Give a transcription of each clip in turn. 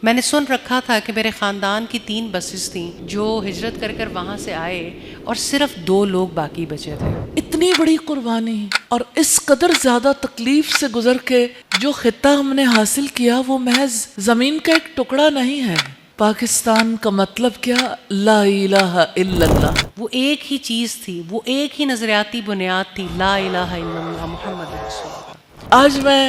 میں نے سن رکھا تھا کہ میرے خاندان کی 3 بسز تھیں جو ہجرت کر کر وہاں سے آئے اور صرف 2 لوگ باقی بچے تھے. اتنی بڑی قربانی اور اس قدر زیادہ تکلیف سے گزر کے جو خطہ ہم نے حاصل کیا وہ محض زمین کا ایک ٹکڑا نہیں ہے. پاکستان کا مطلب کیا؟ لا الہ الا اللہ. وہ ایک ہی چیز تھی، وہ ایک ہی نظریاتی بنیاد تھی، لا الہ الا اللہ محمد رسول اللہ. آج میں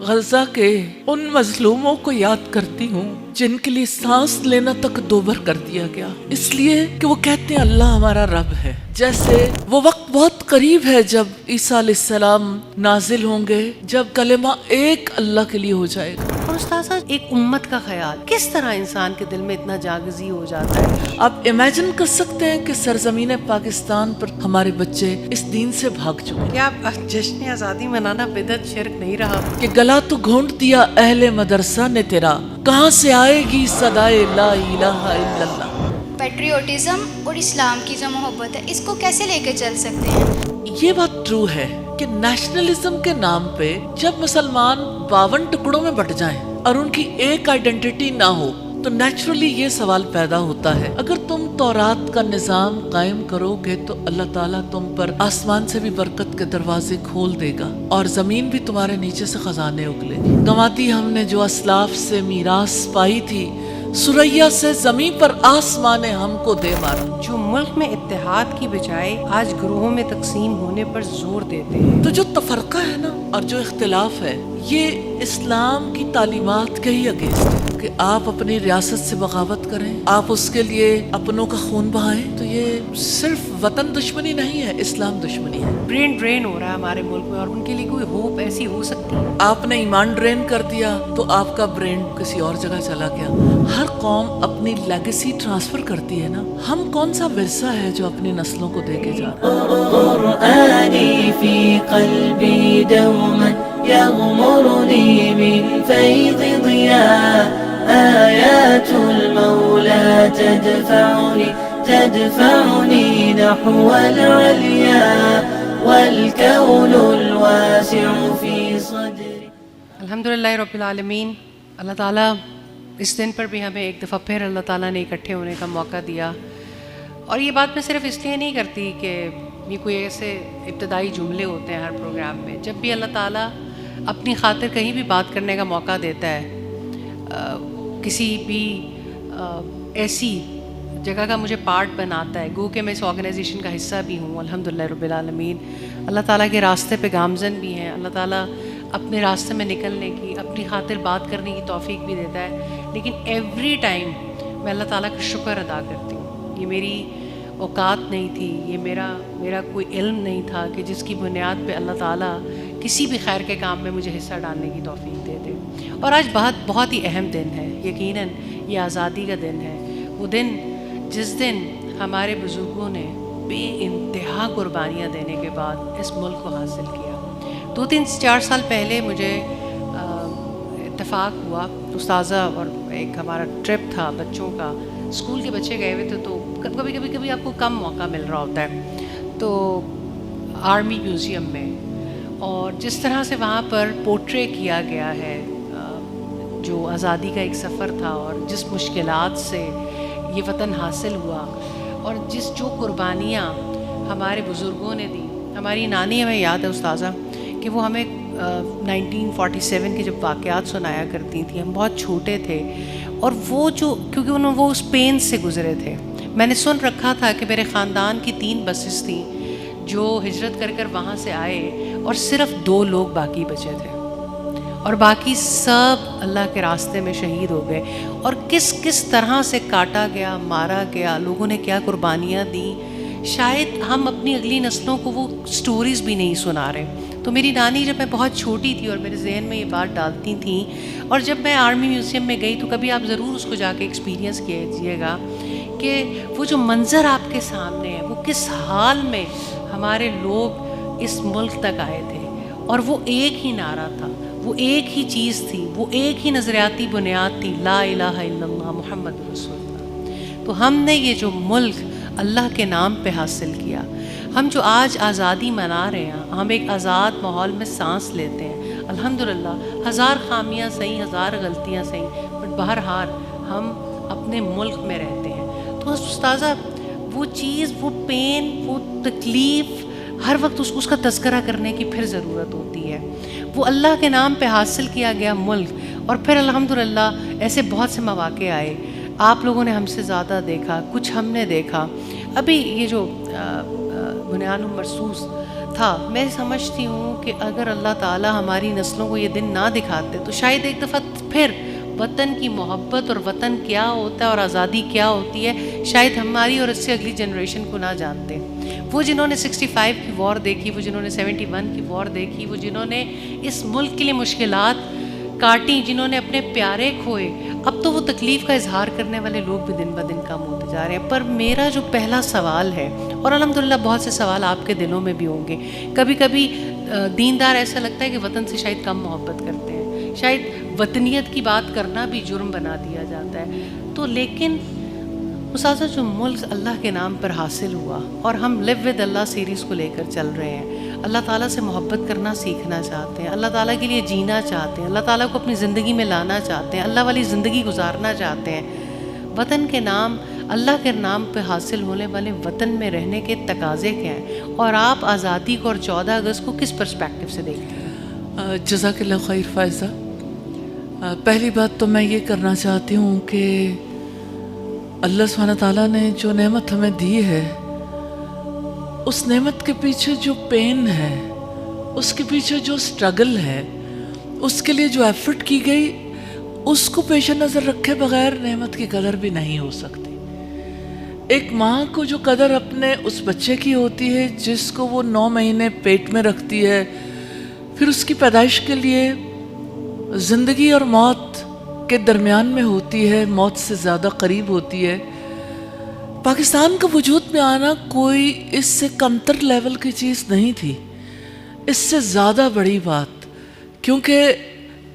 غزہ کے ان مظلوموں کو یاد کرتی ہوں جن کے لیے سانس لینا تک دوبر کر دیا گیا، اس لیے کہ وہ کہتے ہیں اللہ ہمارا رب ہے. جیسے وہ وقت بہت قریب ہے جب عیسیٰ علیہ السلام نازل ہوں گے، جب کلمہ ایک اللہ کے لیے ہو جائے گا. اور استاذہ ایک امت کا خیال کس طرح انسان کے دل میں اتنا جاگزی ہو جاتا ہے. آپ امیجن کر سکتے ہیں کہ سرزمین پاکستان پر ہمارے بچے اس دین سے بھاگ چکے. کیا جشن آزادی منانا بدعت شرک نہیں رہا؟ کہ گلا تو گھونٹ دیا اہل مدرسہ نے تیرا، کہاں سے آئے گی صدائے لا الہ الا اللہ. پیٹریوٹزم اور اسلام کی جو محبت ہے اس کو کیسے لے کے چل سکتے ہیں؟ یہ بات ٹرو ہے کہ نیشنلزم کے نام پہ جب مسلمان 52 ٹکڑوں میں بٹ جائیں اور ان کی ایک آئیڈینٹی نہ ہو تو نیچرلی یہ سوال پیدا ہوتا ہے، اگر تم تورات کا نظام قائم کرو گے تو اللہ تعالیٰ تم پر آسمان سے بھی برکت کے دروازے کھول دے گا اور زمین بھی تمہارے نیچے سے خزانے اگلے گی. گنواتی ہم نے جو اسلاف سے میراث پائی تھی، سریا سے زمین پر آسمان ہم کو دے مارا. جو ملک میں اتحاد کی بجائے آج گروہوں میں تقسیم ہونے پر زور دیتے ہیں. تو جو تفرقہ ہے نا اور جو اختلاف ہے یہ اسلام کی تعلیمات کے ہی اگینسٹ ہے کہ آپ اپنی ریاست سے بغاوت کریں، آپ اس کے لیے اپنوں کا خون بہائیں. تو یہ صرف وطن دشمنی نہیں ہے، اسلام دشمنی ہے. برین ڈرین ہو رہا ہے ہمارے ملک میں اور ان کے لیے کوئی ہوپ ایسی ہو سکتی ہے؟ آپ نے ایمان ڈرین کر دیا تو آپ کا برین کسی اور جگہ چلا گیا. ہر قوم اپنی لیگیسی ٹرانسفر کرتی ہے نا. ہم کون سا ورثہ ہے جو اپنی نسلوں کو دے کے جا رہا ہے؟ قرآني في قلبي دوما يغمرني من فيض ضياء آيات المولى تدفعني نحو العليا والكون الواسع في صدري. الحمدللہ رب العالمین. اللہ تعالیٰ اس دن پر بھی ہمیں ایک دفعہ پھر اللہ تعالیٰ نے اکٹھے ہونے کا موقع دیا. اور یہ بات میں صرف اس لیے نہیں کرتی کہ یہ کوئی ایسے ابتدائی جملے ہوتے ہیں ہر پروگرام میں. جب بھی اللہ تعالیٰ اپنی خاطر کہیں بھی بات کرنے کا موقع دیتا ہے، کسی بھی ایسی جگہ کا مجھے پارٹ بناتا ہے، گو کہ میں اس آرگنائزیشن کا حصہ بھی ہوں الحمدللہ رب العالمین. اللہ تعالیٰ کے راستے پہ گامزن بھی ہیں. اللہ تعالیٰ اپنے راستے میں نکلنے کی، اپنی خاطر بات کرنے کی توفیق بھی دیتا ہے. لیکن ایوری ٹائم میں اللہ تعالیٰ کا شکر ادا کرتی ہوں. یہ میری اوقات نہیں تھی، یہ میرا کوئی علم نہیں تھا کہ جس کی بنیاد پہ اللہ تعالیٰ کسی بھی خیر کے کام میں مجھے حصہ ڈالنے کی توفیق دے دے. اور آج بہت ہی اہم دن ہے. یقیناً یہ آزادی کا دن ہے، وہ دن جس دن ہمارے بزرگوں نے بے انتہا قربانیاں دینے کے بعد اس ملک کو حاصل کیا. 2-3-4 سال پہلے مجھے اتفاق ہوا، استاذہ اور ایک ہمارا ٹرپ تھا بچوں کا، اسکول کے بچے گئے ہوئے تھے. تو کبھی آپ کو کم موقع مل رہا ہوتا ہے. تو آرمی میوزیم میں اور جس طرح سے وہاں پر پورٹرے کیا گیا ہے جو آزادی کا ایک سفر تھا اور جس مشکلات سے یہ وطن حاصل ہوا اور جو قربانیاں ہمارے بزرگوں نے دی. ہماری نانی ہمیں یاد ہے استاذہ کہ وہ ہمیں 1947 کے جب واقعات سنایا کرتی تھیں. ہم بہت چھوٹے تھے اور کیونکہ وہ اس پین سے گزرے تھے. میں نے سن رکھا تھا کہ میرے خاندان کی 3 بسز تھیں جو ہجرت کر کر وہاں سے آئے اور صرف 2 لوگ باقی بچے تھے اور باقی سب اللہ کے راستے میں شہید ہو گئے. اور کس طرح سے کاٹا گیا، مارا گیا، لوگوں نے کیا قربانیاں دیں، شاید ہم اپنی اگلی نسلوں کو وہ سٹوریز بھی نہیں سنا رہے. تو میری نانی جب میں بہت چھوٹی تھی اور میرے ذہن میں یہ بات ڈالتی تھیں، اور جب میں آرمی میوزیم میں گئی تو کبھی آپ ضرور اس کو جا کے ایکسپیرینس کیجیے گا کہ وہ جو منظر آپ کے سامنے ہے، وہ کس حال میں ہمارے لوگ اس ملک تک آئے تھے. اور وہ ایک ہی نعرہ تھا، وہ ایک ہی چیز تھی، وہ ایک ہی نظریاتی بنیاد تھی، لا الہ الا اللہ محمد رسول اللہ. تو ہم نے یہ جو ملک اللہ کے نام پہ حاصل کیا، ہم جو آج آزادی منا رہے ہیں، ہم ایک آزاد ماحول میں سانس لیتے ہیں الحمدللہ. 1000 خامیاں صحیح، 1000 غلطیاں صحیح، بٹ بہرحال ہم اپنے ملک میں رہتے ہیں. تو استاذہ وہ چیز، وہ پین، وہ تکلیف ہر وقت اس کا تذکرہ کرنے کی پھر ضرورت ہوتی ہے. وہ اللہ کے نام پہ حاصل کیا گیا ملک، اور پھر الحمدللہ ایسے بہت سے مواقع آئے. آپ لوگوں نے ہم سے زیادہ دیکھا، کچھ ہم نے دیکھا. ابھی یہ جو بنیان مرصوص تھا، میں سمجھتی ہوں کہ اگر اللہ تعالیٰ ہماری نسلوں کو یہ دن نہ دکھاتے تو شاید ایک دفعہ پھر وطن کی محبت اور وطن کیا ہوتا ہے اور آزادی کیا ہوتی ہے شاید ہماری اور اس سے اگلی جنریشن کو نہ جانتے. وہ جنہوں نے 65 کی وار دیکھی، وہ جنہوں نے 71 کی وار دیکھی، وہ جنہوں نے اس ملک کے لیے مشکلات کاٹیں، جنہوں نے اپنے پیارے کھوئے، اب تو وہ تکلیف کا اظہار کرنے والے لوگ بھی دن بدن کم ہوتے جا رہے ہیں. پر میرا جو پہلا سوال ہے، اور الحمدللہ بہت سے سوال آپ کے دلوں میں بھی ہوں گے، کبھی کبھی دیندار ایسا لگتا ہے کہ وطن سے شاید کم محبت کرتے ہیں، شاید وطنیت کی بات کرنا بھی جرم بنا دیا جاتا ہے. تو لیکن اساتذہ جو ملک اللہ کے نام پر حاصل ہوا، اور ہم لیو ود اللہ سیریز کو لے کر چل رہے ہیں، اللہ تعالیٰ سے محبت کرنا سیکھنا چاہتے ہیں، اللہ تعالیٰ کے لیے جینا چاہتے ہیں، اللہ تعالیٰ کو اپنی زندگی میں لانا چاہتے ہیں، اللہ والی زندگی گزارنا چاہتے ہیں. وطن کے نام، اللہ کے نام پہ حاصل ہونے والے وطن میں رہنے کے تقاضے کیا ہیں، اور آپ آزادی کو اور 14 اگست کو کس پرسپیکٹیو سے دیکھتے ہیں؟ جزاک اللہ خیر فائزہ. پہلی بات تو میں یہ کرنا چاہتی ہوں کہ اللہ سبحانہ تعالیٰ نے جو نعمت ہمیں دی ہے، اس نعمت کے پیچھے جو پین ہے، اس کے پیچھے جو سٹرگل ہے، اس کے لیے جو ایفرٹ کی گئی، اس کو پیش نظر رکھے بغیر نعمت کی قدر بھی نہیں ہو سکتی. ایک ماں کو جو قدر اپنے اس بچے کی ہوتی ہے جس کو وہ 9 مہینے پیٹ میں رکھتی ہے، پھر اس کی پیدائش کے لیے زندگی اور موت کے درمیان میں ہوتی ہے، موت سے زیادہ قریب ہوتی ہے. پاکستان کا وجود میں آنا کوئی اس سے کمتر لیول کی چیز نہیں تھی، اس سے زیادہ بڑی بات، کیونکہ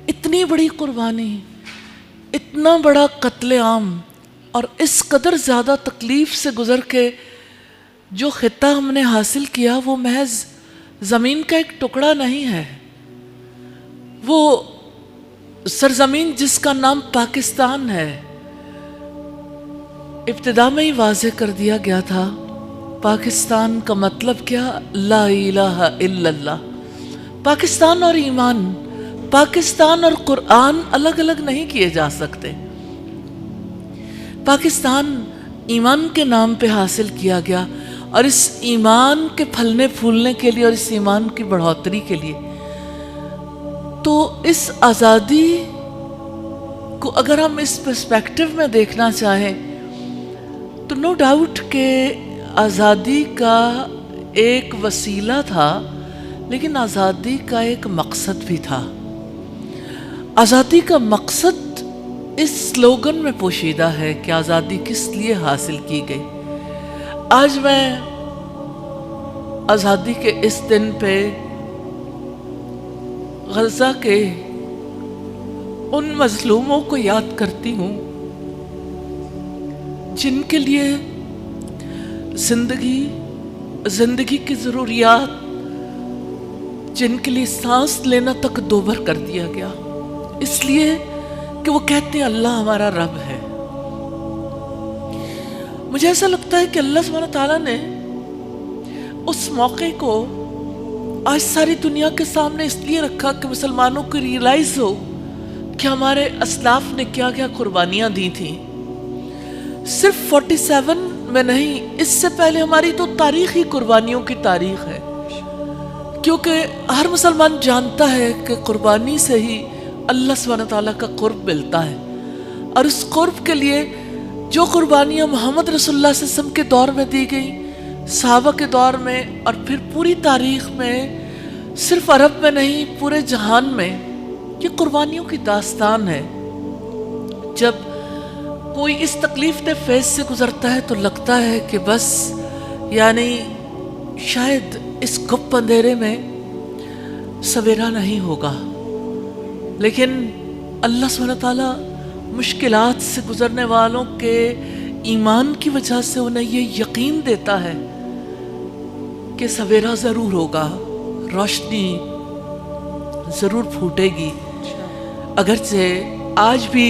اتنی بڑی قربانی، اتنا بڑا قتل عام، اور اس قدر زیادہ تکلیف سے گزر کے جو خطہ ہم نے حاصل کیا، وہ محض زمین کا ایک ٹکڑا نہیں ہے. وہ سرزمین جس کا نام پاکستان ہے، ابتدا میں ہی واضح کر دیا گیا تھا پاکستان کا مطلب کیا؟ لا الہ الا اللہ. پاکستان اور ایمان، پاکستان اور قرآن الگ الگ نہیں کیے جا سکتے. پاکستان ایمان کے نام پہ حاصل کیا گیا، اور اس ایمان کے پھلنے پھولنے کے لیے اور اس ایمان کی بڑھوتری کے لیے. تو اس آزادی کو اگر ہم اس پرسپیکٹیو میں دیکھنا چاہیں تو نو ڈاؤٹ کہ آزادی کا ایک وسیلہ تھا، لیکن آزادی کا ایک مقصد بھی تھا. آزادی کا مقصد اس سلوگن میں پوشیدہ ہے کہ آزادی کس لیے حاصل کی گئی. آج میں آزادی کے اس دن پہ غزہ کے ان مظلوموں کو یاد کرتی ہوں جن کے لیے زندگی کی ضروریات، جن کے لیے سانس لینا تک دوبھر کر دیا گیا، اس لیے کہ وہ کہتے ہیں اللہ ہمارا رب ہے. مجھے ایسا لگتا ہے کہ اللہ سبحانہ تعالیٰ نے اس موقع کو آج ساری دنیا کے سامنے اس لیے رکھا کہ مسلمانوں کو ریئلائز ہو کہ ہمارے اسلاف نے کیا کیا قربانیاں دی تھیں. صرف 47 میں نہیں، اس سے پہلے ہماری تو تاریخی قربانیوں کی تاریخ ہے، کیونکہ ہر مسلمان جانتا ہے کہ قربانی سے ہی اللہ سبحانہ تعالیٰ کا قرب ملتا ہے. اور اس قرب کے لیے جو قربانیاں محمد رسول اللہ صلی اللہ علیہ وسلم کے دور میں دی گئیں، صحابہ کے دور میں، اور پھر پوری تاریخ میں، صرف عرب میں نہیں پورے جہان میں، یہ قربانیوں کی داستان ہے. جب کوئی اس تکلیف دہ فیز سے گزرتا ہے تو لگتا ہے کہ بس یعنی شاید اس گپ اندھیرے میں سویرا نہیں ہوگا، لیکن اللہ سبحانہ تعالیٰ مشکلات سے گزرنے والوں کے ایمان کی وجہ سے انہیں یہ یقین دیتا ہے کہ سویرا ضرور ہوگا، روشنی ضرور پھوٹے گی. اگرچہ آج بھی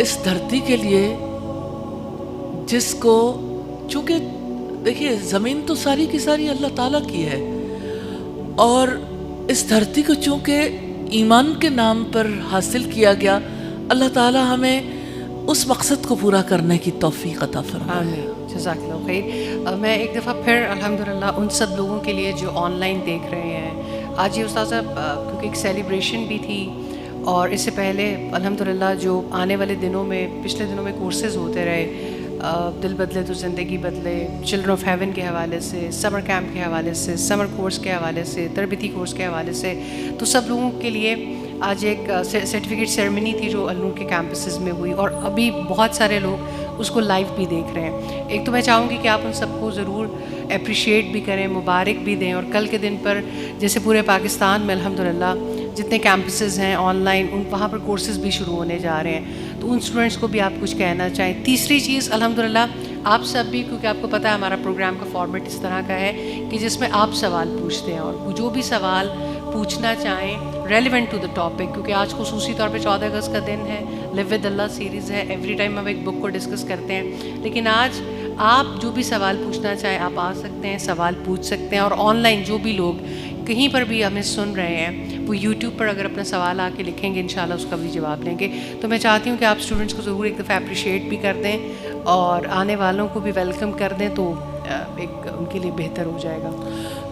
اس دھرتی کے لیے جس کو، چونکہ دیکھیے زمین تو ساری کی ساری اللہ تعالیٰ کی ہے، اور اس دھرتی کو چونکہ ایمان کے نام پر حاصل کیا گیا، اللہ تعالیٰ ہمیں اس مقصد کو پورا کرنے کی توفیق عطا فرمائے۔ آمین، جزاک اللہ خیر۔ میں ایک دفعہ پھر الحمدللہ ان سب لوگوں کے لیے جو آن لائن دیکھ رہے ہیں، آج یہ استاذہ کیونکہ ایک سیلیبریشن بھی تھی، اور اس سے پہلے الحمدللہ جو آنے والے دنوں میں، پچھلے دنوں میں کورسز ہوتے رہے، دل بدلے تو زندگی بدلے، چلڈرن آف ہیون کے حوالے سے، سمر کیمپ کے حوالے سے، سمر کورس کے حوالے سے، تربیتی کورس کے حوالے سے، تو سب لوگوں کے لیے آج ایک سرٹیفکیٹ سیرمنی تھی جو النور کے کیمپسز میں ہوئی، اور ابھی بہت سارے لوگ اس کو لائیو بھی دیکھ رہے ہیں۔ ایک تو میں چاہوں گی کہ آپ ان سب کو ضرور اپریشیٹ بھی کریں، مبارک بھی دیں، اور کل کے دن پر جیسے پورے پاکستان میں الحمدللہ جتنے کیمپسز ہیں آن لائن، وہاں پر کورسز بھی شروع ہونے جا رہے ہیں، تو ان اسٹوڈنٹس کو بھی آپ کچھ کہنا چاہیں۔ تیسری چیز الحمدللہ آپ سب بھی، کیونکہ آپ کو پتہ ہے ہمارا پروگرام کا فارمیٹ اس طرح کا ہے کہ جس میں آپ سوال پوچھتے ہیں، اور جو بھی سوال پوچھنا چاہیں ریلیونٹ ٹو دا ٹاپک، کیونکہ آج خصوصی طور پہ 14 اگست کا دن ہے، لیو ود اللہ سیریز ہے، ایوری ٹائم ہم ایک بک کو ڈسکس کرتے ہیں، لیکن آج آپ جو بھی سوال پوچھنا چاہیں آپ آ سکتے ہیں، سوال پوچھ سکتے ہیں، اور آن لائن جو بھی لوگ کہیں پر بھی ہمیں سن رہے ہیں وہ یوٹیوب پر اگر اپنا سوال آ کے لکھیں گے انشاءاللہ اس کا بھی جواب لیں گے۔ تو میں چاہتی ہوں کہ آپ اسٹوڈنٹس کو ضرور ایک دفعہ اپریشیٹ بھی کر دیں، اور آنے والوں کو بھی ویلکم کر دیں، تو ایک ان کے لیے بہتر ہو جائے گا۔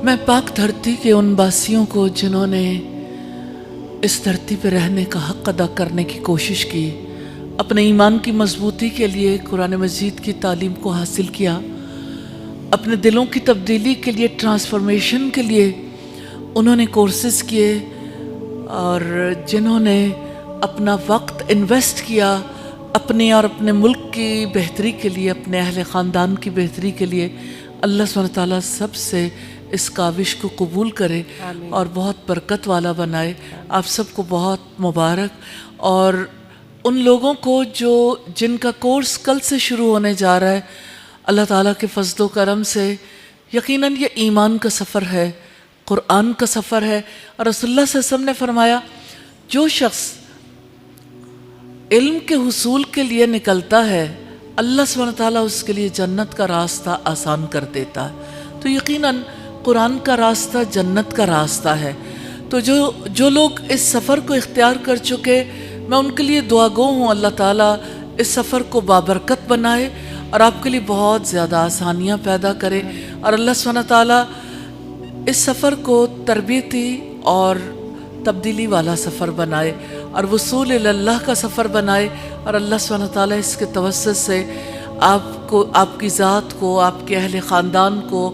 میں پاک دھرتی کے ان باسیوں کو جنہوں نے اس دھرتی پہ رہنے کا حق ادا کرنے کی کوشش کی، اپنے ایمان کی مضبوطی کے لیے قرآن مجید کی تعلیم کو حاصل کیا، اپنے دلوں کی تبدیلی کے لیے، ٹرانسفارمیشن کے لیے انہوں نے کورسز کیے، اور جنہوں نے اپنا وقت انویسٹ کیا اپنے اور اپنے ملک کی بہتری کے لیے، اپنے اہل خاندان کی بہتری کے لیے، اللہ سبحانہ تعالیٰ سب سے اس کاوش کو قبول کرے اور بہت برکت والا بنائے۔ آپ سب کو بہت مبارک، اور ان لوگوں کو جن کا کورس کل سے شروع ہونے جا رہا ہے، اللہ تعالیٰ کے فضل و کرم سے یقیناً یہ ایمان کا سفر ہے، قرآن کا سفر ہے، اور رسول اللہ صلی اللہ علیہ وسلم نے فرمایا جو شخص علم کے حصول کے لیے نکلتا ہے اللہ سبحانہ تعالیٰ اس کے لیے جنت کا راستہ آسان کر دیتا ہے۔ تو یقیناً قرآن کا راستہ جنت کا راستہ ہے۔ تو جو لوگ اس سفر کو اختیار کر چکے، میں ان کے لیے دعا گو ہوں اللہ تعالیٰ اس سفر کو بابرکت بنائے اور آپ کے لیے بہت زیادہ آسانیاں پیدا کرے، اور اللہ سبحانہ تعالیٰ اس سفر کو تربیتی اور تبدیلی والا سفر بنائے، اور وصول اللہ کا سفر بنائے، اور اللہ سبحانہ تعالیٰ اس کے توسط سے آپ کو، آپ کی ذات کو، آپ کے اہل خاندان کو،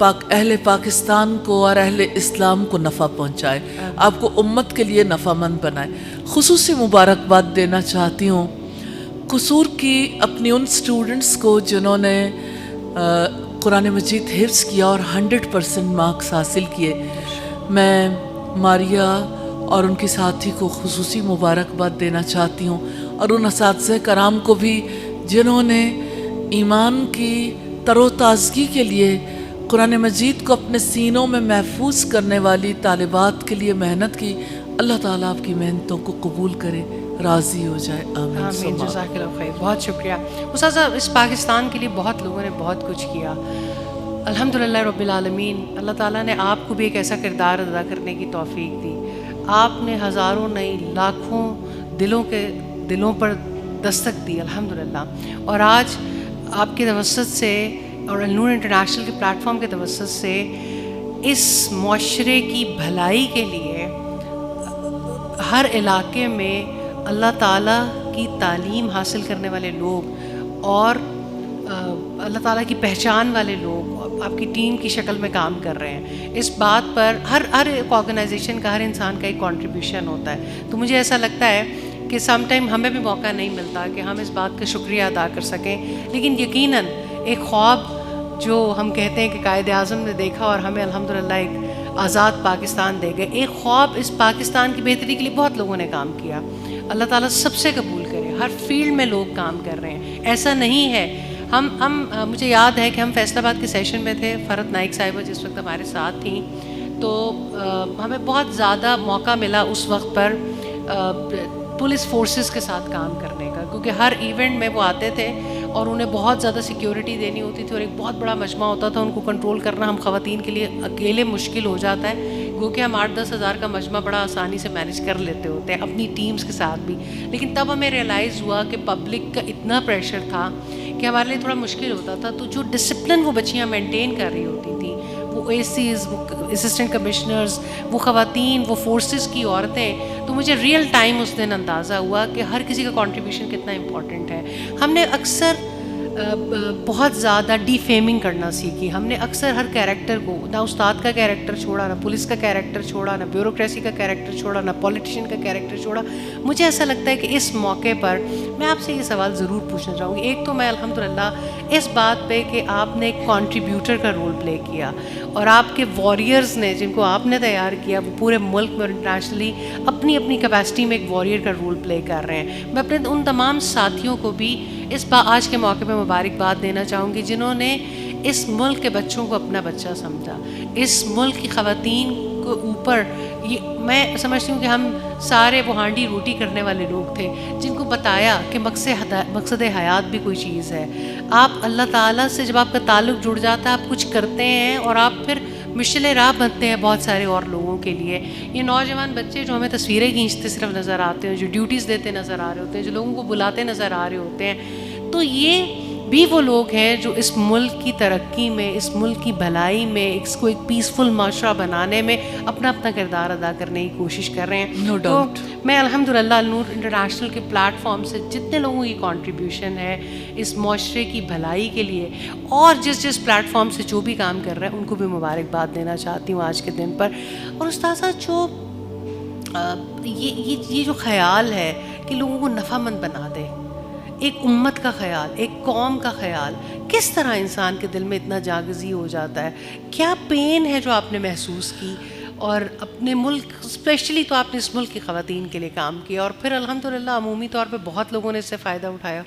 اہل پاکستان کو اور اہل اسلام کو نفع پہنچائے، آپ کو امت کے لیے نفع مند بنائے۔ خصوصی مبارکباد دینا چاہتی ہوں قصور کی اپنی ان سٹوڈنٹس کو جنہوں نے قرآن مجید حفظ کیا اور 100% مارکس حاصل کیے۔ میں ماریہ اور ان کے ساتھی کو خصوصی مبارکباد دینا چاہتی ہوں، اور ان اساتذہ کرام کو بھی جنہوں نے ایمان کی تر و تازگی کے لیے قرآن مجید کو اپنے سینوں میں محفوظ کرنے والی طالبات کے لیے محنت کی۔ اللہ تعالیٰ آپ کی محنتوں کو قبول کرے، راضی ہو جائے، آمین آمین، جزاک اللہ خیر، بہت شکریہ استاذہ۔ اس پاکستان کے لیے بہت لوگوں نے بہت کچھ کیا، الحمدللہ رب العالمین۔ اللہ تعالیٰ نے آپ کو بھی ایک ایسا کردار ادا کرنے کی توفیق دی، آپ نے ہزاروں نہیں لاکھوں دلوں پر دستک دی الحمدللہ، اور آج آپ کے توسط سے اور النور انٹرنیشنل کے پلیٹ فارم کے توسط سے اس معاشرے کی بھلائی کے لیے ہر علاقے میں اللہ تعالیٰ کی تعلیم حاصل کرنے والے لوگ اور اللہ تعالیٰ کی پہچان والے لوگ آپ کی ٹیم کی شکل میں کام کر رہے ہیں۔ اس بات پر ہر ایک آرگنائزیشن کا، ہر انسان کا ایک کنٹریبیوشن ہوتا ہے، تو مجھے ایسا لگتا ہے کہ سم ٹائم ہمیں بھی موقع نہیں ملتا کہ ہم اس بات کا شکریہ ادا کر سکیں، لیکن یقیناً ایک خواب جو ہم کہتے ہیں کہ قائد اعظم نے دیکھا اور ہمیں الحمدللہ ایک آزاد پاکستان دے گئے، ایک خواب، اس پاکستان کی بہتری کے لیے بہت لوگوں نے کام کیا۔ اللہ تعالیٰ سب سے قبول کرے، ہر فیلڈ میں لوگ کام کر رہے ہیں، ایسا نہیں ہے۔ مجھے یاد ہے کہ ہم فیصل آباد کے سیشن میں تھے، فرحت نائک صاحبہ جس وقت ہمارے ساتھ تھیں، تو ہمیں بہت زیادہ موقع ملا اس وقت پر پولیس فورسز کے ساتھ کام کرنے کا، کیونکہ ہر ایونٹ میں وہ آتے تھے اور انہیں بہت زیادہ سیکیورٹی دینی ہوتی تھی اور ایک بہت بڑا مجمع ہوتا تھا, ان کو کنٹرول کرنا ہم خواتین کے لیے اکیلے مشکل ہو جاتا ہے, کیونکہ ہم 8-10 ہزار کا مجمع بڑا آسانی سے مینیج کر لیتے ہوتے ہیں اپنی ٹیمز کے ساتھ بھی. لیکن تب ہمیں ریئلائز ہوا کہ پبلک کا اتنا پریشر تھا کہ ہمارے لیے تھوڑا مشکل ہوتا تھا. تو جو ڈسپلن وہ بچیاں مینٹین کر رہی ہوتی تھیں, وہ اے سیز, وہ اسسٹنٹ کمشنرز, وہ خواتین, وہ فورسز کی عورتیں, تو مجھے ریئل ٹائم اس دن اندازہ ہوا کہ ہر کسی کا کنٹریبیوشن کتنا امپورٹنٹ ہے. ہم نے اکثر بہت زیادہ ڈی فیمنگ کرنا سیکھی. ہم نے اکثر ہر کیریکٹر کو, نہ استاد کا کیریکٹر چھوڑا, نہ پولیس کا کیریکٹر چھوڑا, نہ بیوروکریسی کا کیریکٹر چھوڑا, نہ پولیٹیشین کا کیریکٹر چھوڑا. مجھے ایسا لگتا ہے کہ اس موقع پر میں آپ سے یہ سوال ضرور پوچھنا چاہوں گی. ایک تو میں الحمدللہ اس بات پہ کہ آپ نے ایک کنٹریبیوٹر کا رول پلے کیا اور آپ کے واریئرز نے جن کو آپ نے تیار کیا وہ پورے ملک میں اور انٹرنیشنلی اپنی اپنی کیپیسٹی میں ایک واریئر کا رول پلے کر رہے ہیں. میں اپنے ان تمام ساتھیوں کو بھی اس آج کے موقع پہ مبارکباد دینا چاہوں گی جنہوں نے اس ملک کے بچوں کو اپنا بچہ سمجھا, اس ملک کی خواتین کو اوپر. یہ میں سمجھتی ہوں کہ ہم سارے وہ ہانڈی روٹی کرنے والے لوگ تھے جن کو بتایا کہ مقصد حیات بھی کوئی چیز ہے. آپ اللہ تعالیٰ سے جب آپ کا تعلق جڑ جاتا ہے آپ کچھ کرتے ہیں اور آپ پھر مشعل راہ بنتے ہیں بہت سارے اور لوگوں کے لیے. یہ نوجوان بچے جو ہمیں تصویریں کھینچتے صرف نظر آتے ہیں, جو ڈیوٹیز دیتے نظر آ رہے ہوتے ہیں, جو لوگوں کو بلاتے نظر آ رہے ہوتے ہیں, تو یہ بھی وہ لوگ ہیں جو اس ملک کی ترقی میں, اس ملک کی بھلائی میں, اس کو ایک پیسفل معاشرہ بنانے میں اپنا اپنا کردار ادا کرنے کی کوشش کر رہے ہیں. No doubt. تو میں الحمدللہ النور انٹرنیشنل کے پلیٹ فارم سے جتنے لوگوں کی کنٹریبیوشن ہے اس معاشرے کی بھلائی کے لیے اور جس پلیٹ فارم سے جو بھی کام کر رہے ہیں ان کو بھی مبارکباد دینا چاہتی ہوں آج کے دن پر. اور استاذہ جو یہ جو خیال ہے کہ لوگوں کو نفع مند بنا دے, ایک امت کا خیال, ایک قوم کا خیال, کس طرح انسان کے دل میں اتنا جاگزی ہو جاتا ہے؟ کیا پین ہے جو آپ نے محسوس کی اور اپنے ملک اسپیشلی تو آپ نے اس ملک کی خواتین کے لیے کام کیا اور پھر الحمدللہ عمومی طور پہ بہت لوگوں نے اس سے فائدہ اٹھایا؟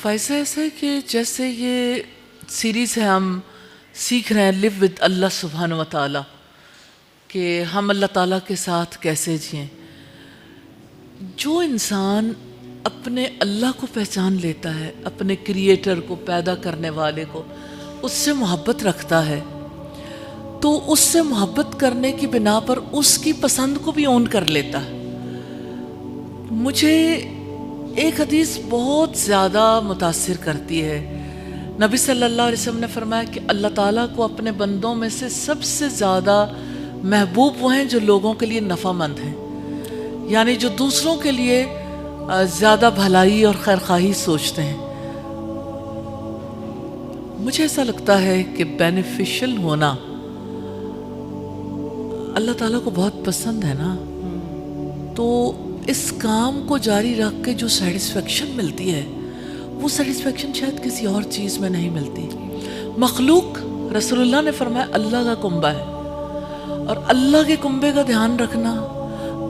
فائزہ ایسا ہے کہ جیسے یہ سیریز ہے ہم سیکھ رہے ہیں لیو ود اللہ سبحانہ و تعالیٰ, کہ ہم اللہ تعالیٰ کے ساتھ کیسے جئیں. جو انسان اپنے اللہ کو پہچان لیتا ہے, اپنے کریٹر کو, پیدا کرنے والے کو, اس سے محبت رکھتا ہے, تو اس سے محبت کرنے کی بنا پر اس کی پسند کو بھی اون کر لیتا ہے. مجھے ایک حدیث بہت زیادہ متاثر کرتی ہے. نبی صلی اللہ علیہ وسلم نے فرمایا کہ اللہ تعالیٰ کو اپنے بندوں میں سے سب سے زیادہ محبوب وہ ہیں جو لوگوں کے لیے نفع مند ہیں, یعنی جو دوسروں کے لیے زیادہ بھلائی اور خیرخواہی سوچتے ہیں. مجھے ایسا لگتا ہے کہ بینیفیشل ہونا اللہ تعالیٰ کو بہت پسند ہے نا, تو اس کام کو جاری رکھ کے جو سیٹسفیکشن ملتی ہے وہ سیٹسفیکشن شاید کسی اور چیز میں نہیں ملتی. مخلوق, رسول اللہ نے فرمایا, اللہ کا کنبہ ہے, اور اللہ کے کنبے کا دھیان رکھنا,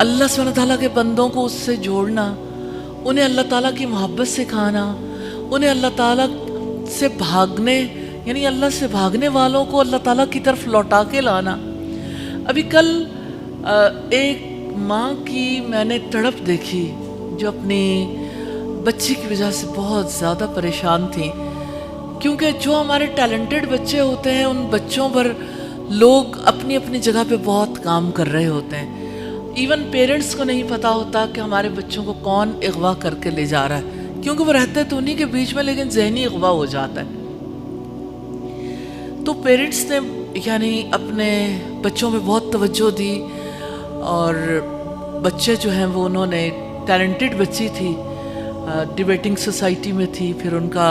اللہ سبحانہ تعالیٰ کے بندوں کو اس سے جوڑنا, انہیں اللہ تعالیٰ کی محبت سکھانا, انہیں اللہ تعالیٰ سے بھاگنے یعنی اللہ سے بھاگنے والوں کو اللہ تعالیٰ کی طرف لوٹا کے لانا. ابھی کل ایک ماں کی میں نے تڑپ دیکھی جو اپنی بچی کی وجہ سے بہت زیادہ پریشان تھی, کیونکہ جو ہمارے ٹیلنٹڈ بچے ہوتے ہیں ان بچوں پر لوگ اپنی اپنی جگہ پہ بہت کام کر رہے ہوتے ہیں. ایون پیرنٹس کو نہیں پتہ ہوتا کہ ہمارے بچوں کو کون اغوا کر کے لے جا رہا ہے, کیونکہ وہ رہتے تو انہیں کے بیچ میں لیکن ذہنی اغوا ہو جاتا ہے. تو پیرنٹس نے یعنی اپنے بچوں پہ بہت توجہ دی, اور بچے جو ہیں وہ انہوں نے, ٹیلنٹڈ بچی تھی, ڈیبیٹنگ سوسائٹی میں تھی, پھر ان کا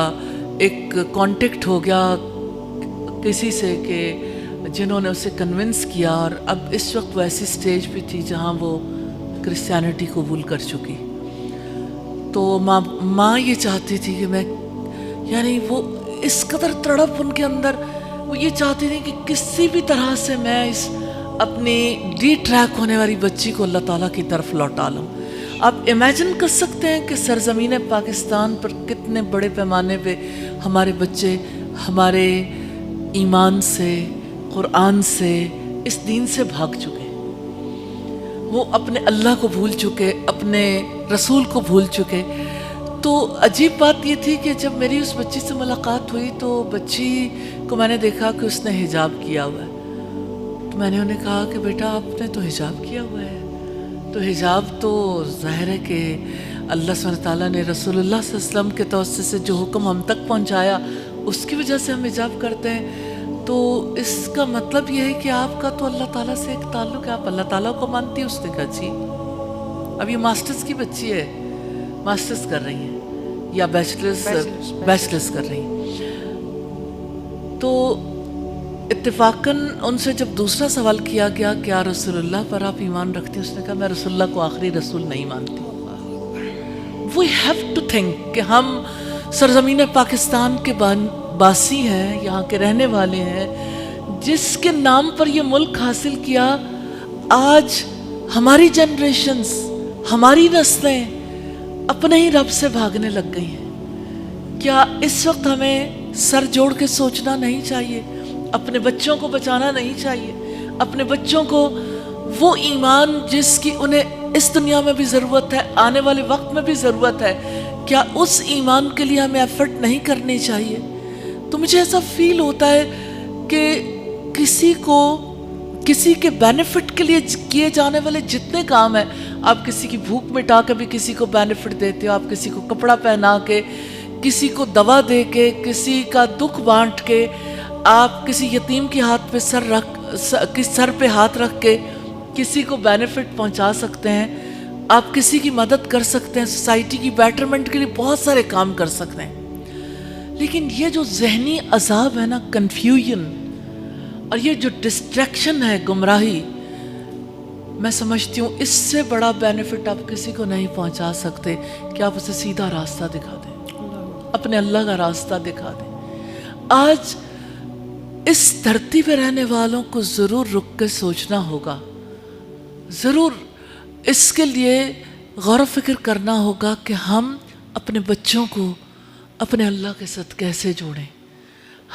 ایک کانٹیکٹ ہو گیا کسی سے کہ جنہوں نے اسے کنونس کیا, اور اب اس وقت وہ ایسی سٹیج پہ تھی جہاں وہ کرسچینٹی قبول کر چکی. تو ماں یہ چاہتی تھی کہ میں, یعنی وہ اس قدر تڑپ ان کے اندر, وہ یہ چاہتی تھی کہ کسی بھی طرح سے میں اس اپنی ڈی ٹریک ہونے والی بچی کو اللہ تعالیٰ کی طرف لوٹا لوں. آپ امیجن کر سکتے ہیں کہ سرزمین پاکستان پر کتنے بڑے پیمانے پہ ہمارے بچے ہمارے ایمان سے, قرآن سے, اس دین سے بھاگ چکے, وہ اپنے اللہ کو بھول چکے, اپنے رسول کو بھول چکے. تو عجیب بات یہ تھی کہ جب میری اس بچی سے ملاقات ہوئی تو بچی کو میں نے دیکھا کہ اس نے حجاب کیا ہوا ہے. تو میں نے انہیں کہا کہ بیٹا آپ نے تو حجاب کیا ہوا ہے. تو حجاب تو ظاہر ہے کہ اللہ سبحانہ تعالیٰ نے رسول اللہ صلی اللہ علیہ وسلم کے توسط سے جو حکم ہم تک پہنچایا اس کی وجہ سے ہم حجاب کرتے ہیں. تو اس کا مطلب یہ ہے کہ آپ کا تو اللہ تعالیٰ سے ایک تعلق ہے, آپ اللہ تعالیٰ کو مانتی ہیں. اس نے کہا جی. اب یہ ماسٹرز کی بچی ہے, ماسٹرز کر رہی ہیں یا بیچلرز کر رہی ہیں. تو اتفاقاً ان سے جب دوسرا سوال کیا گیا کیا رسول اللہ پر آپ ایمان رکھتے ہیں, اس نے کہا میں رسول اللہ کو آخری رسول نہیں مانتی. We have to think کہ ہم سرزمین پاکستان کے باسی ہیں, یہاں کے رہنے والے ہیں, جس کے نام پر یہ ملک حاصل کیا. آج ہماری جنریشنز, ہماری نسلیں اپنے ہی رب سے بھاگنے لگ گئی ہیں. کیا اس وقت ہمیں سر جوڑ کے سوچنا نہیں چاہیے, اپنے بچوں کو بچانا نہیں چاہیے, اپنے بچوں کو وہ ایمان جس کی انہیں اس دنیا میں بھی ضرورت ہے, آنے والے وقت میں بھی ضرورت ہے, کیا اس ایمان کے لیے ہمیں ایفرٹ نہیں کرنی چاہیے؟ تو مجھے ایسا فیل ہوتا ہے کہ کسی کے بینیفٹ کے لیے کیے جانے والے جتنے کام ہیں, آپ کسی کی بھوک مٹا کے بھی کسی کو بینیفٹ دیتے ہو, آپ کسی کو کپڑا پہنا کے, کسی کو دوا دے کے, کسی کا دکھ بانٹ کے, آپ کسی یتیم کے ہاتھ پہ سر پہ ہاتھ رکھ کے کسی کو بینیفٹ پہنچا سکتے ہیں, آپ کسی کی مدد کر سکتے ہیں, سوسائٹی کی بیٹرمنٹ کے لیے بہت سارے کام کر سکتے ہیں. لیکن یہ جو ذہنی عذاب ہے نا, کنفیوژن, اور یہ جو ڈسٹریکشن ہے, گمراہی, میں سمجھتی ہوں اس سے بڑا بینیفٹ آپ کسی کو نہیں پہنچا سکتے کہ آپ اسے سیدھا راستہ دکھا دیں, اپنے اللہ کا راستہ دکھا دیں. آج اس دھرتی پہ رہنے والوں کو ضرور رک کے سوچنا ہوگا, ضرور اس کے لیے غور و فکر کرنا ہوگا کہ ہم اپنے بچوں کو اپنے اللہ کے ساتھ کیسے جوڑیں,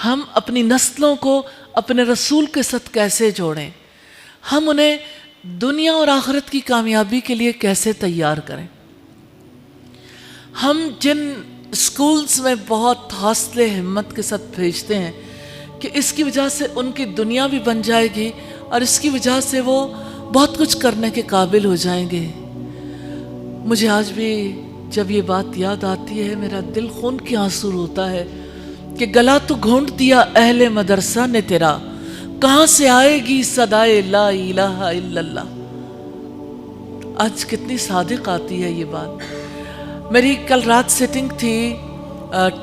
ہم اپنی نسلوں کو اپنے رسول کے ساتھ کیسے جوڑیں, ہم انہیں دنیا اور آخرت کی کامیابی کے لیے کیسے تیار کریں. ہم جن اسکولز میں بہت حوصلے ہمت کے ساتھ بھیجتے ہیں کہ اس کی وجہ سے ان کی دنیا بھی بن جائے گی اور اس کی وجہ سے وہ بہت کچھ کرنے کے قابل ہو جائیں گے. مجھے آج بھی جب یہ بات یاد آتی ہے میرا دل خون کی آنسو ہوتا ہے کہ گلا تو گھونٹ دیا اہل مدرسہ نے تیرا, کہاں سے آئے گی صدائے لا الہ الا اللہ. آج کتنی صادق آتی ہے یہ بات. میری کل رات سیٹنگ تھی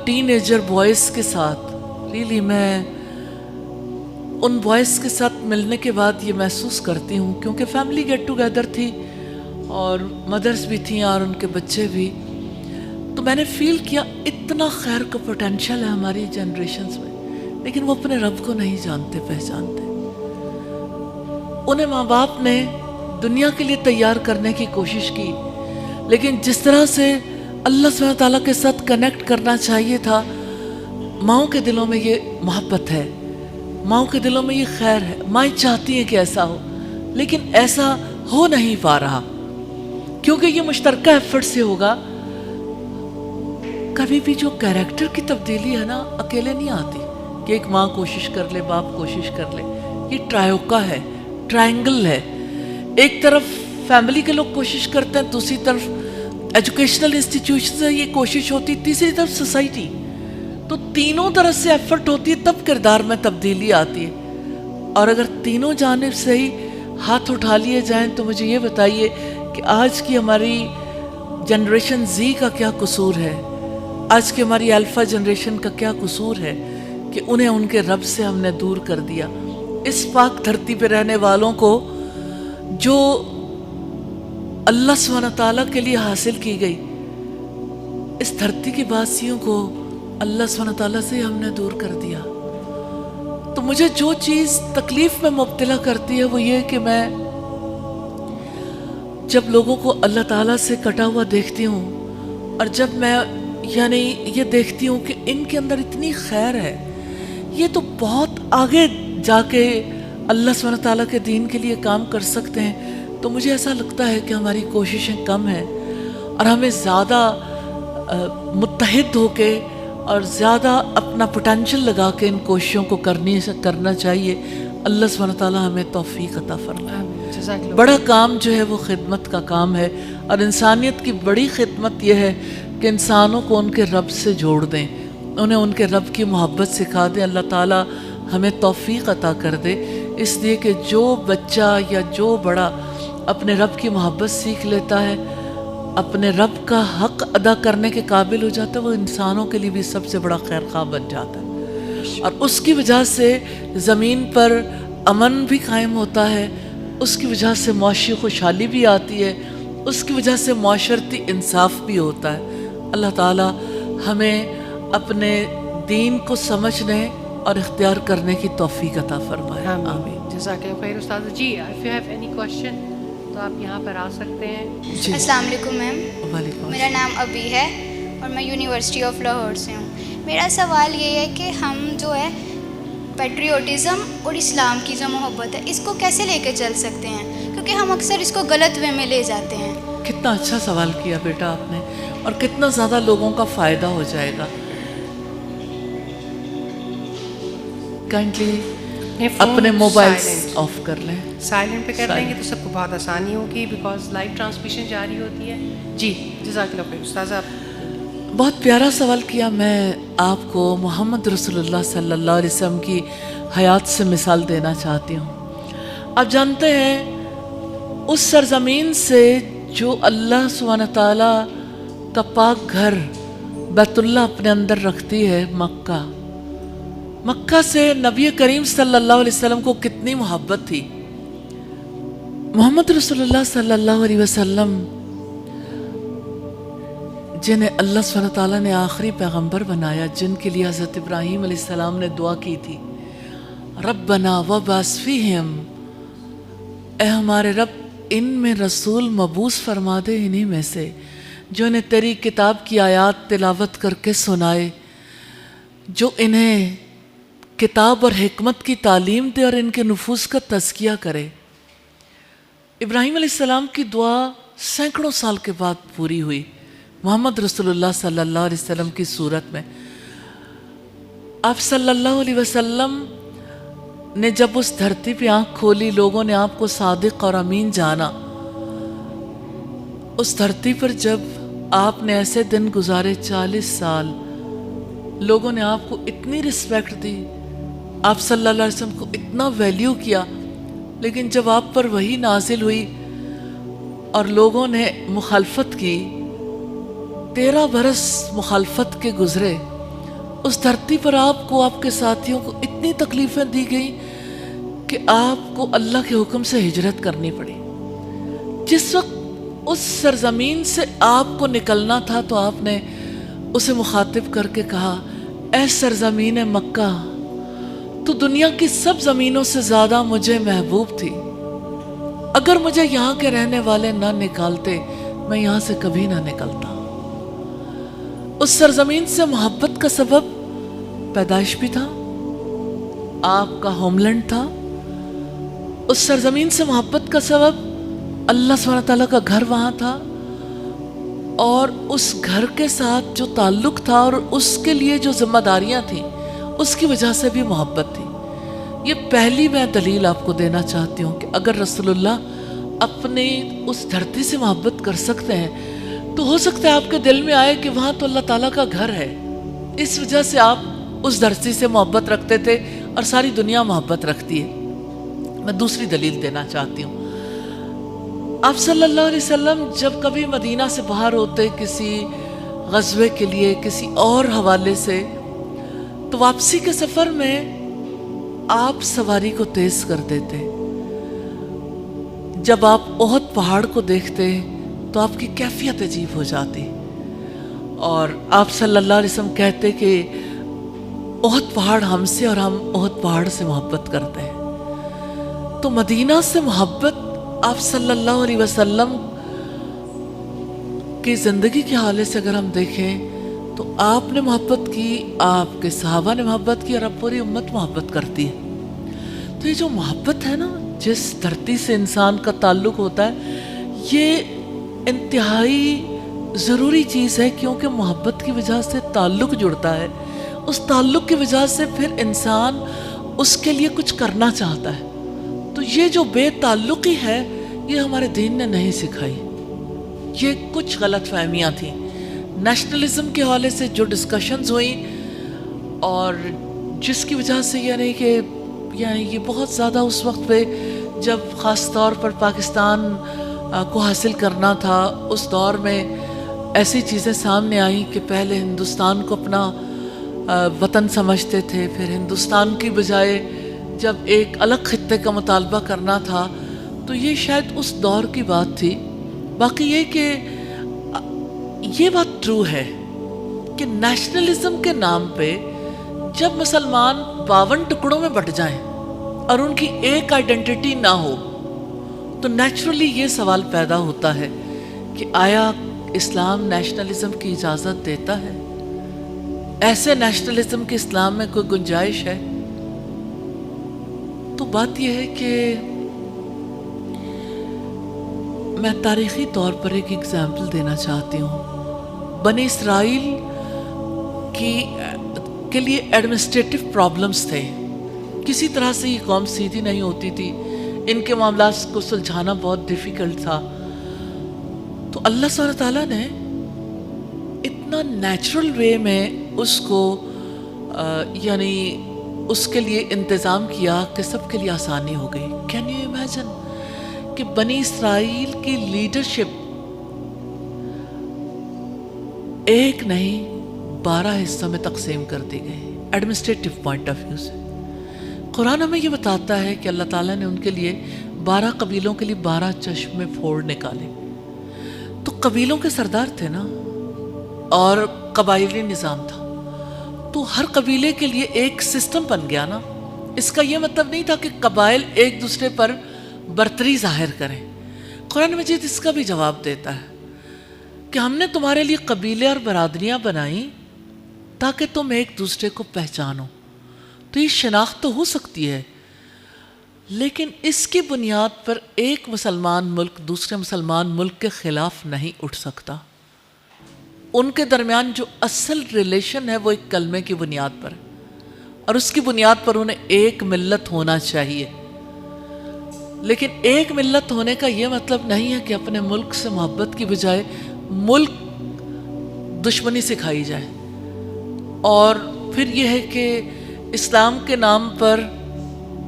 ٹین ایجر بوائز کے ساتھ. ریلی میں ان بوائز کے ساتھ ملنے کے بعد یہ محسوس کرتی ہوں, کیونکہ فیملی گیٹ ٹوگیدر تھی اور مدرس بھی تھیں اور ان کے بچے بھی, تو میں نے فیل کیا اتنا خیر کا پوٹینشیل ہے ہماری جنریشنز میں, لیکن وہ اپنے رب کو نہیں جانتے پہچانتے. انہیں ماں باپ نے دنیا کے لیے تیار کرنے کی کوشش کی, لیکن جس طرح سے اللہ سبحانہ تعالیٰ کے ساتھ کنیکٹ کرنا چاہیے تھا, ماؤں کے دلوں میں یہ محبت ہے, ماؤں کے دلوں میں یہ خیر ہے, مائیں چاہتی ہیں کہ ایسا ہو, لیکن ایسا ہو نہیں پا رہا کیونکہ یہ مشترکہ ایفرٹ سے ہوگا. کبھی بھی جو کیریکٹر کی تبدیلی ہے نا, اکیلے نہیں آتی کہ ایک ماں کوشش کر لے, باپ کوشش کر لے. یہ ٹرائیوکا ہے, ٹرائنگل ہے. ایک طرف فیملی کے لوگ کوشش کرتے ہیں, دوسری طرف ایجوکیشنل انسٹیٹیوشن سے یہ کوشش ہوتی, تیسری طرف سوسائٹی. تو تینوں طرف سے ایفرٹ ہوتی ہے تب کردار میں تبدیلی آتی ہے. اور اگر تینوں جانب سے ہی ہاتھ اٹھا لیے جائیں تو مجھے یہ بتائیے کہ آج کی ہماری جنریشن زی کا کیا قصور ہے, آج کی ہماری الفا جنریشن کا کیا قصور ہے کہ انہیں ان کے رب سے ہم نے دور کر دیا. اس پاک دھرتی پہ رہنے والوں کو جو اللہ سبحانہ تعالیٰ کے لیے حاصل کی گئی, اس دھرتی کے باسیوں کو اللہ سبحانہ تعالیٰ سے ہم نے دور کر دیا. تو مجھے جو چیز تکلیف میں مبتلا کرتی ہے وہ یہ کہ میں جب لوگوں کو اللہ تعالیٰ سے کٹا ہوا دیکھتی ہوں اور جب میں یعنی یہ دیکھتی ہوں کہ ان کے اندر اتنی خیر ہے, یہ تو بہت آگے جا کے اللہ سبحانہ تعالیٰ کے دین کے لیے کام کر سکتے ہیں, تو مجھے ایسا لگتا ہے کہ ہماری کوششیں کم ہیں اور ہمیں زیادہ متحد ہو کے اور زیادہ اپنا پوٹینشل لگا کے ان کوششوں کو کرنا چاہیے. اللہ سبحانہ تعالیٰ ہمیں توفیق عطا فرمائے. جزاک اللہ. بڑا کام جو ہے وہ خدمت کا کام ہے، اور انسانیت کی بڑی خدمت یہ ہے کہ انسانوں کو ان کے رب سے جوڑ دیں، انہیں ان کے رب کی محبت سکھا دیں. اللہ تعالیٰ ہمیں توفیق عطا کر دے، اس لیے کہ جو بچہ یا جو بڑا اپنے رب کی محبت سیکھ لیتا ہے، اپنے رب کا حق ادا کرنے کے قابل ہو جاتا ہے، وہ انسانوں کے لیے بھی سب سے بڑا خیر خواہ بن جاتا ہے. اور اس کی وجہ سے زمین پر امن بھی قائم ہوتا ہے، اس کی وجہ سے معاشی خوشحالی بھی آتی ہے، اس کی وجہ سے معاشرتی انصاف بھی ہوتا ہے. اللہ تعالیٰ ہمیں اپنے دین کو سمجھنے اور اختیار کرنے کی توفیق عطا فرمائے. آمین. جزاک اللہ خیر استاد جی. If you have any question تو آپ یہاں پر آ سکتے ہیں. جی. السلام علیکم میم. وعلیکم میرا نام ابی ہے اور میں یونیورسٹی آف لاہور سے ہوں. میرا سوال یہ ہے کہ ہم جو ہے پیٹریوٹزم اور اسلام کی جو محبت ہے اس کو کیسے لے کے چل سکتے ہیں، کیونکہ ہم اکثر اس کو غلط وے میں لے جاتے ہیں. کتنا اچھا سوال کیا بیٹا آپ نے، اور کتنا زیادہ لوگوں کا فائدہ ہو جائے گا. کائنڈلی اپنے موبائل آف کر لیں. سائلنٹ پہ کر لیں گے تو سب کو بہت آسانی ہوگی، بیکاز لائیو ٹرانسمیشن جاری ہوتی ہے. جی جزاک اللہ خیر. استاذہ بہت پیارا سوال کیا. میں آپ کو محمد رسول اللہ صلی اللہ علیہ وسلم کی حیات سے مثال دینا چاہتی ہوں. آپ جانتے ہیں اس سرزمین سے جو اللہ سبحانہ تعالیٰ کا پاک گھر بیت اللہ اپنے اندر رکھتی ہے، مکہ سے نبی کریم صلی اللہ علیہ وسلم کو کتنی محبت تھی. محمد رسول اللہ صلی اللہ علیہ وسلم جنہیں اللہ سبحانہ تعالیٰ نے آخری پیغمبر بنایا، جن کے لیے حضرت ابراہیم علیہ السلام نے دعا کی تھی، ربنا وبعث فیہم، اے ہمارے رب ان میں رسول مبعوث فرما دے، انہی میں سے جو انہیں تیری کتاب کی آیات تلاوت کر کے سنائے، جو انہیں کتاب اور حکمت کی تعلیم دے اور ان کے نفوس کا تزکیہ کرے. ابراہیم علیہ السلام کی دعا سینکڑوں سال کے بعد پوری ہوئی محمد رسول اللہ صلی اللہ علیہ وسلم کی صورت میں. آپ صلی اللہ علیہ وسلم نے جب اس دھرتی پہ آنکھ کھولی، لوگوں نے آپ کو صادق اور امین جانا. اس دھرتی پر جب آپ نے ایسے دن گزارے 40 سال، لوگوں نے آپ کو اتنی رسپیکٹ دی، آپ صلی اللہ علیہ وسلم کو اتنا ویلیو کیا، لیکن جب آپ پر وحی نازل ہوئی اور لوگوں نے مخالفت کی، 13 برس مخالفت کے گزرے، اس دھرتی پر آپ کو، آپ کے ساتھیوں کو اتنی تکلیفیں دی گئیں کہ آپ کو اللہ کے حکم سے ہجرت کرنی پڑی. جس وقت اس سرزمین سے آپ کو نکلنا تھا تو آپ نے اسے مخاطب کر کے کہا، اے سرزمین مکہ، تو دنیا کی سب زمینوں سے زیادہ مجھے محبوب تھی. اگر مجھے یہاں کے رہنے والے نہ نکالتے، میں یہاں سے کبھی نہ نکلتا. اس سرزمین سے محبت کا سبب پیدائش بھی تھا، آپ کا ہوم لینڈ تھا. اس سرزمین سے محبت کا سبب اللہ سبحانہ تعالیٰ کا گھر وہاں تھا، اور اس گھر کے ساتھ جو تعلق تھا اور اس کے لیے جو ذمہ داریاں تھیں، اس کی وجہ سے بھی محبت تھی. یہ پہلی میں دلیل آپ کو دینا چاہتی ہوں کہ اگر رسول اللہ اپنی اس دھرتی سے محبت کر سکتے ہیں تو ہو سکتا ہے آپ کے دل میں آئے کہ وہاں تو اللہ تعالیٰ کا گھر ہے، اس وجہ سے آپ اس دھرتی سے محبت رکھتے تھے اور ساری دنیا محبت رکھتی ہے. میں دوسری دلیل دینا چاہتی ہوں. آپ صلی اللہ علیہ وسلم جب کبھی مدینہ سے باہر ہوتے کسی غزوے کے لیے، کسی اور حوالے سے، تو واپسی کے سفر میں آپ سواری کو تیز کر دیتے. جب آپ احد پہاڑ کو دیکھتے تو آپ کی کیفیت عجیب ہو جاتی، اور آپ صلی اللہ علیہ وسلم کہتے کہ احد پہاڑ ہم سے اور ہم احد پہاڑ سے محبت کرتے ہیں. تو مدینہ سے محبت آپ صلی اللہ علیہ وسلم کی زندگی کے حوالے سے اگر ہم دیکھیں تو آپ نے محبت کی، آپ کے صحابہ نے محبت کی، اور اب پوری امت محبت کرتی ہے. تو یہ جو محبت ہے نا، جس دھرتی سے انسان کا تعلق ہوتا ہے، یہ انتہائی ضروری چیز ہے، کیونکہ محبت کی وجہ سے تعلق جڑتا ہے، اس تعلق کی وجہ سے پھر انسان اس کے لیے کچھ کرنا چاہتا ہے۔ تو یہ جو بے تعلقی ہے یہ ہمارے دین نے نہیں سکھائی، یہ کچھ غلط فہمیاں تھیں۔ نیشنلزم کے حوالے سے جو ڈسکشنز ہوئیں اور جس کی وجہ سے یعنی یہ بہت زیادہ اس وقت پہ جب خاص طور پر پاکستان کو حاصل کرنا تھا، اس دور میں ایسی چیزیں سامنے آئیں کہ پہلے ہندوستان کو اپنا وطن سمجھتے تھے، پھر ہندوستان کی بجائے جب ایک الگ خطے کا مطالبہ کرنا تھا، تو یہ شاید اس دور کی بات تھی۔ باقی یہ کہ یہ بات ٹرو ہے کہ نیشنلزم کے نام پہ جب مسلمان 52 ٹکڑوں میں بٹ جائیں اور ان کی ایک آئیڈینٹی نہ ہو، تو نیچرلی یہ سوال پیدا ہوتا ہے کہ آیا اسلام نیشنلزم کی اجازت دیتا ہے؟ ایسے نیشنلزم کی اسلام میں کوئی گنجائش ہے؟ تو بات یہ ہے کہ میں تاریخی طور پر ایک ایگزامپل دینا چاہتی ہوں۔ بنی اسرائیل کے لیے ایڈمنسٹریٹو پرابلمز تھے، کسی طرح سے یہ قوم سیدھی نہیں ہوتی تھی، ان کے معاملات کو سلجھانا بہت ڈیفیکلٹ تھا۔ تو اللہ سبحانہ تعالیٰ نے اتنا نیچرل وے میں اس کو یعنی اس کے لیے انتظام کیا کہ سب کے لیے آسانی ہو گئی۔ کین یو امیجن کہ بنی اسرائیل کی لیڈرشپ ایک نہیں 12 حصوں میں تقسیم کر دی گئی ایڈمنسٹریٹو پوائنٹ آف ویو سے۔ قرآن ہمیں یہ بتاتا ہے کہ اللہ تعالیٰ نے ان کے لیے 12 قبیلوں کے لیے 12 چشمے پھوڑ نکالے۔ تو قبیلوں کے سردار تھے نا، اور قبائلی نظام تھا، تو ہر قبیلے کے لیے ایک سسٹم بن گیا نا۔ اس کا یہ مطلب نہیں تھا کہ قبائل ایک دوسرے پر برتری ظاہر کریں۔ قرآن مجید اس کا بھی جواب دیتا ہے کہ ہم نے تمہارے لیے قبیلے اور برادریاں بنائیں تاکہ تم ایک دوسرے کو پہچانو۔ تو یہ شناخت تو ہو سکتی ہے، لیکن اس کی بنیاد پر ایک مسلمان ملک دوسرے مسلمان ملک کے خلاف نہیں اٹھ سکتا۔ ان کے درمیان جو اصل ریلیشن ہے وہ ایک کلمے کی بنیاد پر، اور اس کی بنیاد پر انہیں ایک ملت ہونا چاہیے۔ لیکن ایک ملت ہونے کا یہ مطلب نہیں ہے کہ اپنے ملک سے محبت کی بجائے ملک دشمنی سکھائی جائے۔ اور پھر یہ ہے کہ اسلام کے نام پر،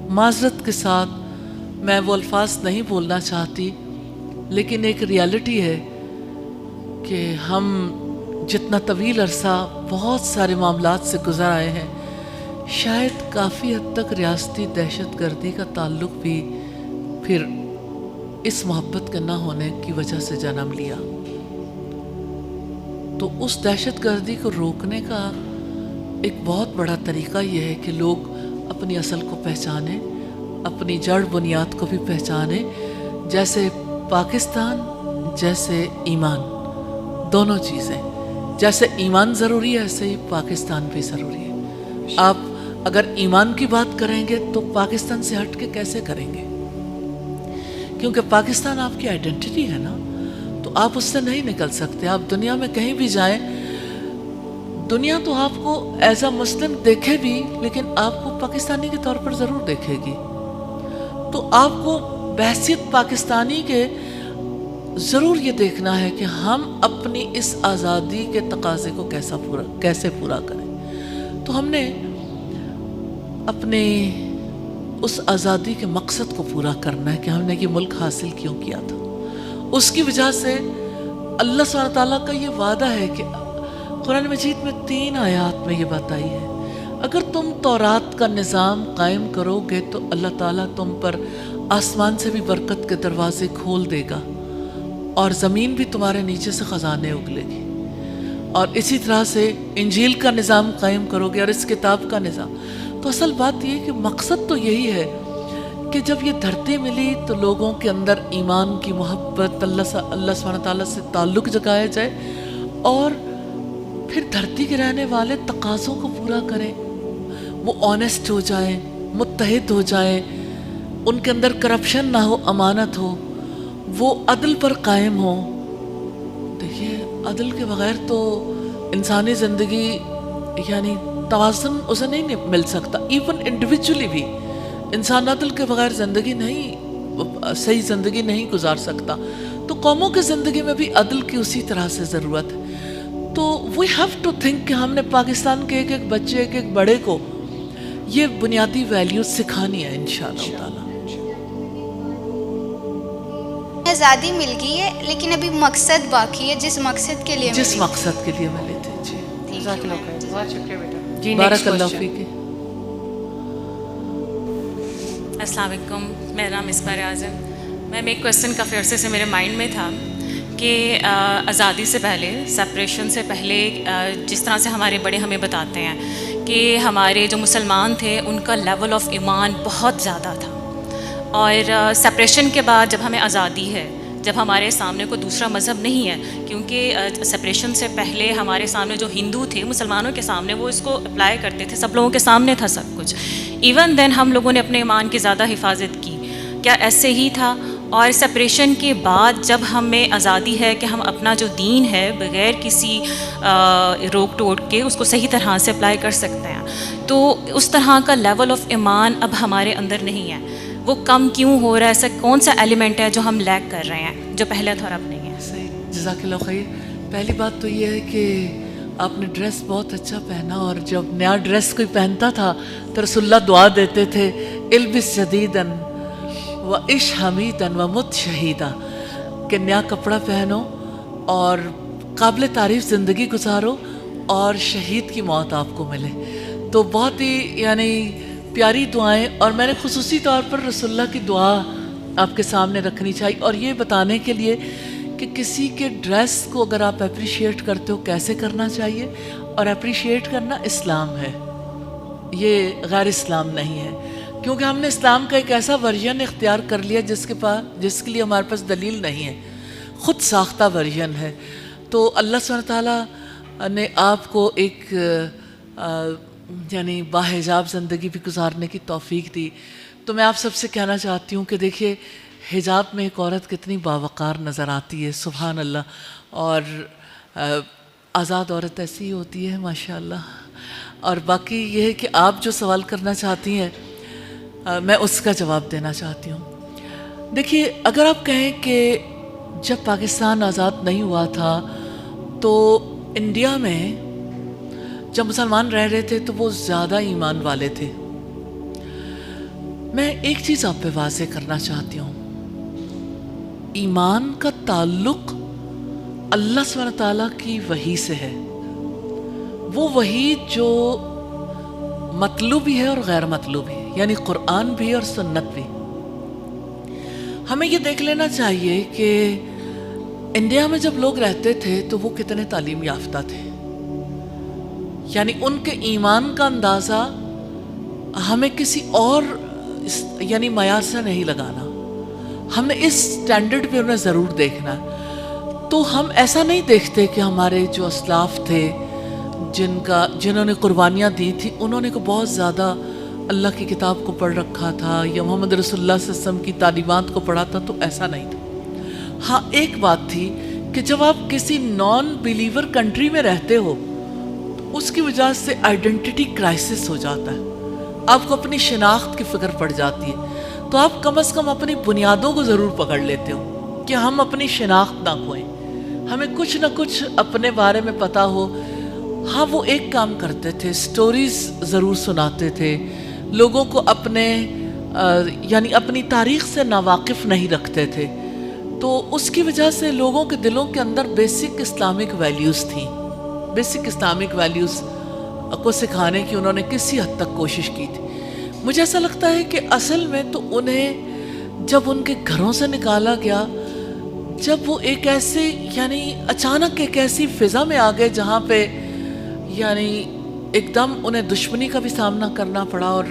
معذرت کے ساتھ میں وہ الفاظ نہیں بولنا چاہتی، لیکن ایک ریالٹی ہے کہ ہم جتنا طویل عرصہ بہت سارے معاملات سے گزر آئے ہیں، شاید کافی حد تک ریاستی دہشت گردی کا تعلق بھی پھر اس محبت کے نہ ہونے کی وجہ سے جنم لیا۔ تو اس دہشت گردی کو روکنے کا ایک بہت بڑا طریقہ یہ ہے کہ لوگ اپنی اصل کو پہچانیں، اپنی جڑ بنیاد کو بھی پہچانیں۔ جیسے پاکستان، جیسے ایمان، دونوں چیزیں، جیسے ایمان ضروری ہے ایسے ہی پاکستان بھی ضروری ہے۔ آپ اگر ایمان کی بات کریں گے تو پاکستان سے ہٹ کے کیسے کریں گے؟ کیونکہ پاکستان آپ کی آئیڈینٹی ہے نا، تو آپ اس سے نہیں نکل سکتے۔ آپ دنیا میں کہیں بھی جائیں، دنیا تو آپ کو ایز اے مسلم دیکھے بھی، لیکن آپ کو پاکستانی کے طور پر ضرور دیکھے گی۔ تو آپ کو بحیثیت پاکستانی کے ضرور یہ دیکھنا ہے کہ ہم اپنی اس آزادی کے تقاضے کو کیسے پورا کریں۔ تو ہم نے اپنے اس آزادی کے مقصد کو پورا کرنا ہے کہ ہم نے یہ ملک حاصل کیوں کیا تھا۔ اس کی وجہ سے اللہ سبحانہ تعالیٰ کا یہ وعدہ ہے کہ قرآن مجید میں 3 آیات میں یہ بتائی ہے، اگر تم تورات کا نظام قائم کرو گے تو اللہ تعالیٰ تم پر آسمان سے بھی برکت کے دروازے کھول دے گا، اور زمین بھی تمہارے نیچے سے خزانے اگلے گی۔ اور اسی طرح سے انجیل کا نظام قائم کرو گے اور اس کتاب کا نظام۔ تو اصل بات یہ کہ مقصد تو یہی ہے کہ جب یہ دھرتی ملی تو لوگوں کے اندر ایمان کی محبت، اللہ سبحانہ تعالیٰ سے تعلق جگایا جائے، اور پھر دھرتی کے رہنے والے تقاضوں کو پورا کریں، وہ آنیسٹ ہو جائیں، متحد ہو جائیں، ان کے اندر کرپشن نہ ہو، امانت ہو، وہ عدل پر قائم ہو۔ تو یہ عدل کے بغیر تو انسانی زندگی یعنی توازن اسے نہیں مل سکتا. ایون انڈیویجولی بھی انسان عدل کے بغیر زندگی نہیں، صحیح زندگی نہیں گزار سکتا. تو قوموں کی زندگی میں بھی عدل کی اسی طرح سے ضرورت ہے. تو وی ہیو ٹو تھنک کہ ہم نے پاکستان کے ایک ایک بچے، ایک ایک بڑے کو یہ بنیادی ویلیوز سکھانی ہے انشاءاللہ تعالی. آزادی مل گئی ہے لیکن ابھی مقصد باقی ہے، جس مقصد کے لیے جس مقصد کے لیے ملے تھے. جی جزاک اللہ خیر، بہت شکریہ بیٹا. جی بارک اللہ فیک. السلام علیکم، میرا نام مصباح اعظم. میم ایک کویسچن کافی عرصے سے میرے مائنڈ میں تھا کہ آزادی سے پہلے، سپریشن سے پہلے، جس طرح سے ہمارے بڑے ہمیں بتاتے ہیں کہ ہمارے جو مسلمان تھے ان کا لیول آف ایمان بہت زیادہ تھا، اور سپریشن کے بعد جب ہمیں آزادی ہے، جب ہمارے سامنے کوئی دوسرا مذہب نہیں ہے، کیونکہ سپریشن سے پہلے ہمارے سامنے جو ہندو تھے، مسلمانوں کے سامنے وہ اس کو اپلائی کرتے تھے، سب لوگوں کے سامنے تھا سب کچھ. ایون دین ہم لوگوں نے اپنے ایمان کی زیادہ حفاظت کی. کیا ایسے ہی تھا؟ اور سپریشن کے بعد جب ہمیں آزادی ہے کہ ہم اپنا جو دین ہے بغیر کسی روک ٹوک کے اس کو صحیح طرح سے اپلائی کر سکتے ہیں، تو اس طرح کا لیول آف ایمان اب ہمارے اندر نہیں ہے. وہ کم کیوں ہو رہا ہے؟ ایسا کون سا ایلیمنٹ ہے جو ہم لیک کر رہے ہیں جو پہلے تھا اور اب نہیں ہے؟ صحیح، جزاک اللہ خیر. پہلی بات تو یہ ہے کہ آپ نے ڈریس بہت اچھا پہنا، اور جب نیا ڈریس کوئی پہنتا تھا تو رسول اللہ دعا دیتے تھے البس جدیداً وعش حمیداً ومت شہیدا، کہ نیا کپڑا پہنو اور قابل تعریف زندگی گزارو اور شہید کی موت آپ کو ملے. تو بہت ہی یعنی پیاری دعائیں، اور میں نے خصوصی طور پر رسول اللہ کی دعا آپ کے سامنے رکھنی چاہیے، اور یہ بتانے کے لیے کہ کسی کے ڈریس کو اگر آپ اپریشیٹ کرتے ہو کیسے کرنا چاہیے. اور اپریشیٹ کرنا اسلام ہے، یہ غیر اسلام نہیں ہے. کیونکہ ہم نے اسلام کا ایک ایسا ورژن اختیار کر لیا جس کے لیے ہمارے پاس دلیل نہیں ہے، خود ساختہ ورژن ہے. تو اللہ سبحانہ تعالیٰ نے آپ کو ایک یعنی باحجاب زندگی بھی گزارنے کی توفیق دی. تو میں آپ سب سے کہنا چاہتی ہوں کہ دیکھیے حجاب میں ایک عورت کتنی باوقار نظر آتی ہے، سبحان اللہ. اور آزاد عورت ایسی ہی ہوتی ہے ماشاءاللہ. اور باقی یہ ہے کہ آپ جو سوال کرنا چاہتی ہیں میں اس کا جواب دینا چاہتی ہوں. دیکھیے اگر آپ کہیں کہ جب پاکستان آزاد نہیں ہوا تھا تو انڈیا میں جب مسلمان رہ رہے تھے تو وہ زیادہ ایمان والے تھے. میں ایک چیز آپ پہ واضح کرنا چاہتی ہوں، ایمان کا تعلق اللہ سبحانہ تعالیٰ کی وحی سے ہے. وہ وحی جو مطلوبی ہے اور غیر مطلوبی ہے، یعنی قرآن بھی اور سنت بھی. ہمیں یہ دیکھ لینا چاہیے کہ انڈیا میں جب لوگ رہتے تھے تو وہ کتنے تعلیم یافتہ تھے. یعنی ان کے ایمان کا اندازہ ہمیں کسی اور یعنی معیار سے نہیں لگانا، ہم نے اس سٹینڈرڈ پہ انہیں ضرور دیکھنا ہے. تو ہم ایسا نہیں دیکھتے کہ ہمارے جو اسلاف تھے جنہوں نے قربانیاں دی تھی انہوں نے بہت زیادہ اللہ کی کتاب کو پڑھ رکھا تھا یا محمد رسول اللہ صلی اللہ علیہ وسلم کی تعلیمات کو پڑھا تھا، تو ایسا نہیں تھا. ہاں ایک بات تھی کہ جب آپ کسی نان بیلیور کنٹری میں رہتے ہو اس کی وجہ سے آئیڈینٹی کرائسس ہو جاتا ہے، آپ کو اپنی شناخت کی فکر پڑ جاتی ہے. تو آپ کم از کم اپنی بنیادوں کو ضرور پکڑ لیتے ہو کہ ہم اپنی شناخت نہ کھوئیں، ہمیں کچھ نہ کچھ اپنے بارے میں پتہ ہو. ہاں وہ ایک کام کرتے تھے، سٹوریز ضرور سناتے تھے لوگوں کو، یعنی اپنی تاریخ سے ناواقف نہیں رکھتے تھے. تو اس کی وجہ سے لوگوں کے دلوں کے اندر بیسک اسلامک ویلیوز تھیں. بیسک اسلامک ویلیوز کو سکھانے کی انہوں نے کسی حد تک کوشش کی تھی. مجھے ایسا لگتا ہے کہ اصل میں تو انہیں جب ان کے گھروں سے نکالا گیا، جب وہ ایک ایسے یعنی اچانک ایک ایسی فضا میں آ گئے جہاں پہ یعنی ایک دم انہیں دشمنی کا بھی سامنا کرنا پڑا اور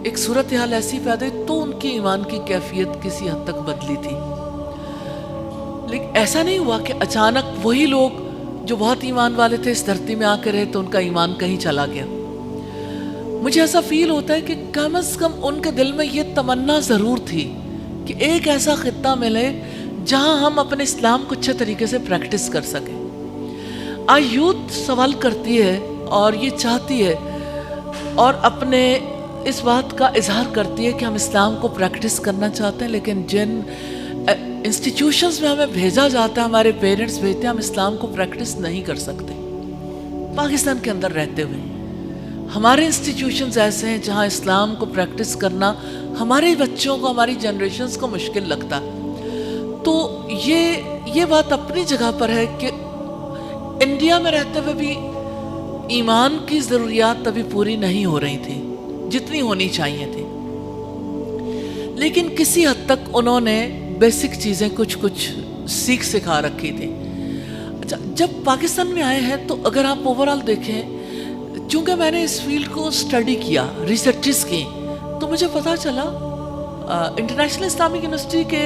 ایک صورتحال ایسی پیدا ہوئی، تو ان کی ایمان کی کیفیت کسی حد تک بدلی تھی. لیکن ایسا نہیں ہوا کہ اچانک وہی لوگ جو بہت ایمان والے تھے اس دھرتی میں آ کے رہے تو ان کا ایمان کہیں چلا گیا. مجھے ایسا فیل ہوتا ہے کہ کم از کم ان کے دل میں یہ تمنا ضرور تھی کہ ایک ایسا خطہ ملے جہاں ہم اپنے اسلام کو اچھے طریقے سے پریکٹس کر سکیں. آج یوتھ سوال کرتی ہے اور یہ چاہتی ہے اور اپنے اس بات کا اظہار کرتی ہے کہ ہم اسلام کو پریکٹس کرنا چاہتے ہیں، لیکن جن انسٹیٹیوشنز میں ہمیں بھیجا جاتا ہے، ہمارے پیرنٹس بھیجتے ہیں، ہم اسلام کو پریکٹس نہیں کر سکتے پاکستان کے اندر رہتے ہوئے۔ ہمارے انسٹیٹیوشنز ایسے ہیں جہاں اسلام کو پریکٹس کرنا ہمارے بچوں کو، ہماری جنریشنز کو مشکل لگتا ہے۔ تو یہ بات اپنی جگہ پر ہے کہ انڈیا میں رہتے ہوئے بھی ایمان کی ضروریات ابھی پوری نہیں ہو رہی تھی جتنی ہونی چاہیے تھی، لیکن کسی حد تک انہوں نے بیسک چیزیں کچھ سیکھ سکھا رکھی تھی۔ اچھا، جب پاکستان میں آئے ہیں تو اگر آپ اوورآل دیکھیں، چونکہ میں نے اس فیلڈ کو اسٹڈی کیا، ریسرچز کی، تو مجھے پتہ چلا انٹرنیشنل اسلامک یونیورسٹی کے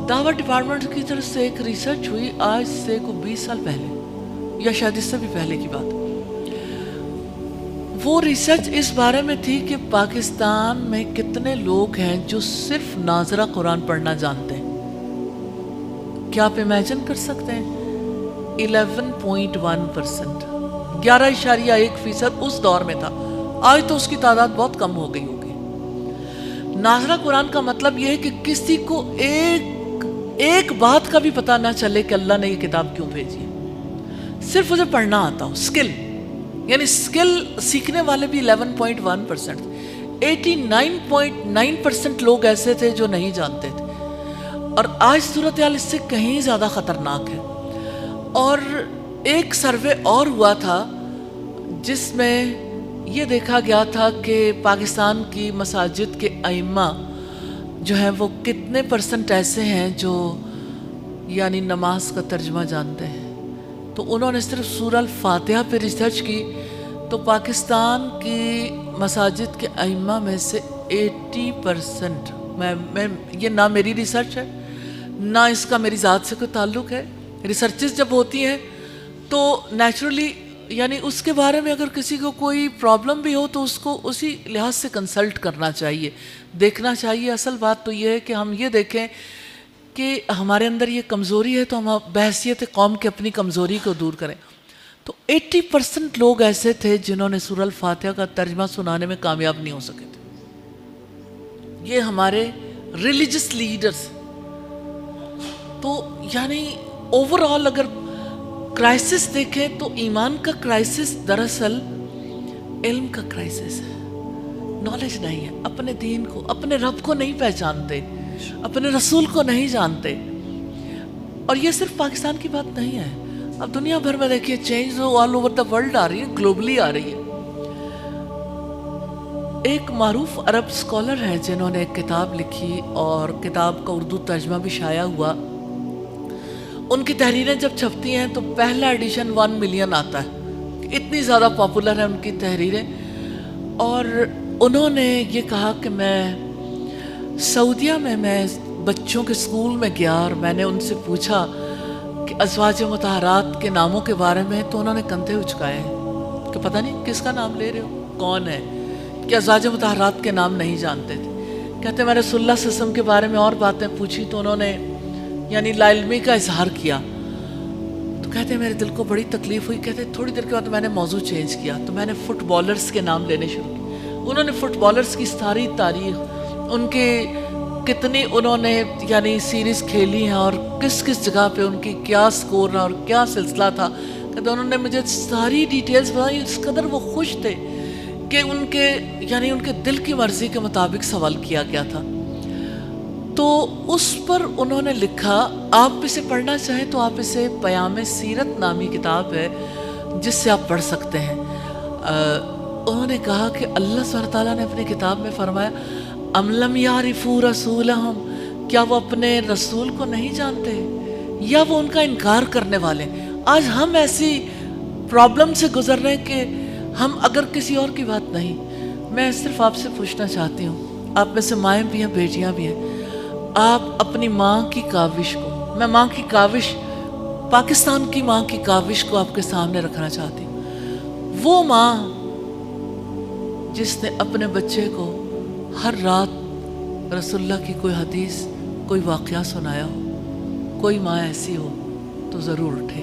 دعوت ڈپارٹمنٹ کی طرف سے ایک ریسرچ ہوئی آج سے کو 20 سال پہلے، یا شاید اس سے بھی پہلے کی بات۔ وہ ریسرچ اس بارے میں تھی کہ پاکستان میں کتنے لوگ ہیں جو صرف ناظرہ قرآن پڑھنا جانتے ہیں۔ کیا آپ امیجن کر سکتے ہیں؟ 11.1%، 11.1% اس دور میں تھا۔ آج تو اس کی تعداد بہت کم ہو گئی ہوگی۔ ناظرہ قرآن کا مطلب یہ ہے کہ کسی کو ایک بات کا بھی پتہ نہ چلے کہ اللہ نے یہ کتاب کیوں بھیجی ہے، صرف اسے پڑھنا آتا ہو، سکل، یعنی سکل سیکھنے والے بھی 11.1%، 89.9% لوگ ایسے تھے جو نہیں جانتے تھے۔ اور آج صورتحال اس سے کہیں زیادہ خطرناک ہے۔ اور ایک سروے اور ہوا تھا جس میں یہ دیکھا گیا تھا کہ پاکستان کی مساجد کے ائمہ جو ہیں وہ کتنے % ایسے ہیں جو یعنی نماز کا ترجمہ جانتے ہیں۔ تو انہوں نے صرف سورہ الفاتحہ پہ ریسرچ کی، تو پاکستان کی مساجد کے ائمہ میں سے 80%، یہ نہ میری ریسرچ ہے نہ اس کا میری ذات سے کوئی تعلق ہے۔ ریسرچز جب ہوتی ہیں تو نیچرلی یعنی اس کے بارے میں اگر کسی کو کوئی پرابلم بھی ہو تو اس کو اسی لحاظ سے کنسلٹ کرنا چاہیے، دیکھنا چاہیے۔ اصل بات تو یہ ہے کہ ہم یہ دیکھیں کہ ہمارے اندر یہ کمزوری ہے تو ہم بحیثیت قوم کے اپنی کمزوری کو دور کریں۔ تو 80% لوگ ایسے تھے جنہوں نے سورہ الفاتحہ کا ترجمہ سنانے میں کامیاب نہیں ہو سکے تھے۔ یہ ہمارے ریلیجس لیڈرز۔ تو یعنی اوورآل اگر کرائسس دیکھیں تو ایمان کا کرائسس دراصل علم کا کرائسس ہے، نالج نہیں ہے، اپنے دین کو، اپنے رب کو نہیں پہچانتے، اپنے رسول کو نہیں جانتے۔ اور یہ صرف پاکستان کی بات نہیں ہے، اب دنیا بھر میں دیکھیے change all over the world آ رہی ہے، گلوبلی آ رہی ہے۔ ایک معروف عرب اسکالر ہیں جنہوں نے ایک کتاب لکھی اور کتاب کا اردو ترجمہ بھی شائع ہوا۔ ان کی تحریریں جب چھپتی ہیں تو پہلا ایڈیشن 1 ملین آتا ہے، اتنی زیادہ پاپولر ہیں ان کی تحریریں۔ اور انہوں نے یہ کہا کہ میں سعودیہ میں بچوں کے اسکول میں گیا اور میں نے ان سے پوچھا کہ ازواج مطہرات کے ناموں کے بارے میں، تو انہوں نے کندھے اچکائے کہ پتہ نہیں کس کا نام لے رہے ہو، کون ہے، کہ ازواج مطہرات کے نام نہیں جانتے تھے۔ کہتے میں رسول اللہ صلی اللہ علیہ وسلم کے بارے میں اور باتیں پوچھی تو انہوں نے یعنی لا علمی کا اظہار کیا، تو کہتے میرے دل کو بڑی تکلیف ہوئی۔ کہتے تھوڑی دیر کے بعد میں نے موضوع چینج کیا تو میں نے فٹ بالرز کے نام لینے شروع کیے۔ انہوں نے فٹ بالرز کی ساری تاریخ، ان کے کتنی انہوں نے یعنی سیریز کھیلی ہیں اور کس کس جگہ پہ ان کی کیا سکور رہا اور کیا سلسلہ تھا، کہتے انہوں نے مجھے ساری ڈیٹیلز بتائی۔ اس قدر وہ خوش تھے کہ ان کے یعنی ان کے دل کی مرضی کے مطابق سوال کیا گیا تھا۔ تو اس پر انہوں نے لکھا، آپ اسے پڑھنا چاہیں تو آپ اسے پیام سیرت نامی کتاب ہے جس سے آپ پڑھ سکتے ہیں۔ انہوں نے کہا کہ اللہ سبحانہ تعالیٰ نے اپنی کتاب میں فرمایا ام لم یعرفوا رسولہم، کیا وہ اپنے رسول کو نہیں جانتے یا وہ ان کا انکار کرنے والے۔ آج ہم ایسی پرابلم سے گزر رہے ہیں کہ ہم اگر کسی اور کی بات نہیں، میں صرف آپ سے پوچھنا چاہتی ہوں، آپ میں سے مائیں بھی ہیں، بیٹیاں بھی ہیں، آپ اپنی ماں کی کاوش کو، میں ماں کی کاوش، پاکستان کی ماں کی کاوش کو آپ کے سامنے رکھنا چاہتی ہوں۔ وہ ماں جس نے اپنے بچے کو ہر رات رسول اللہ کی کوئی حدیث، کوئی واقعہ سنایا ہو، کوئی ماں ایسی ہو تو ضرور اٹھے۔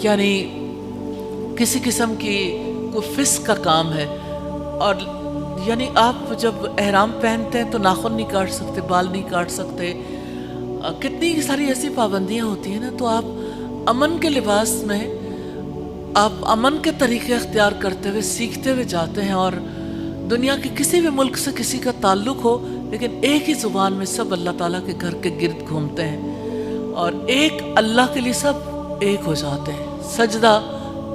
یعنی کسی قسم کی کوئی فسق کا کام ہے. اور یعنی آپ جب احرام پہنتے ہیں تو ناخن نہیں کاٹ سکتے, بال نہیں کاٹ سکتے, کتنی ساری ایسی پابندیاں ہوتی ہیں نا. تو آپ امن کے لباس میں آپ امن کے طریقے اختیار کرتے ہوئے سیکھتے ہوئے جاتے ہیں, اور دنیا کے کسی بھی ملک سے کسی کا تعلق ہو لیکن ایک ہی زبان میں سب اللہ تعالیٰ کے گھر کے گرد گھومتے ہیں, اور ایک اللہ کے لیے سب ایک ہو جاتے ہیں, سجدہ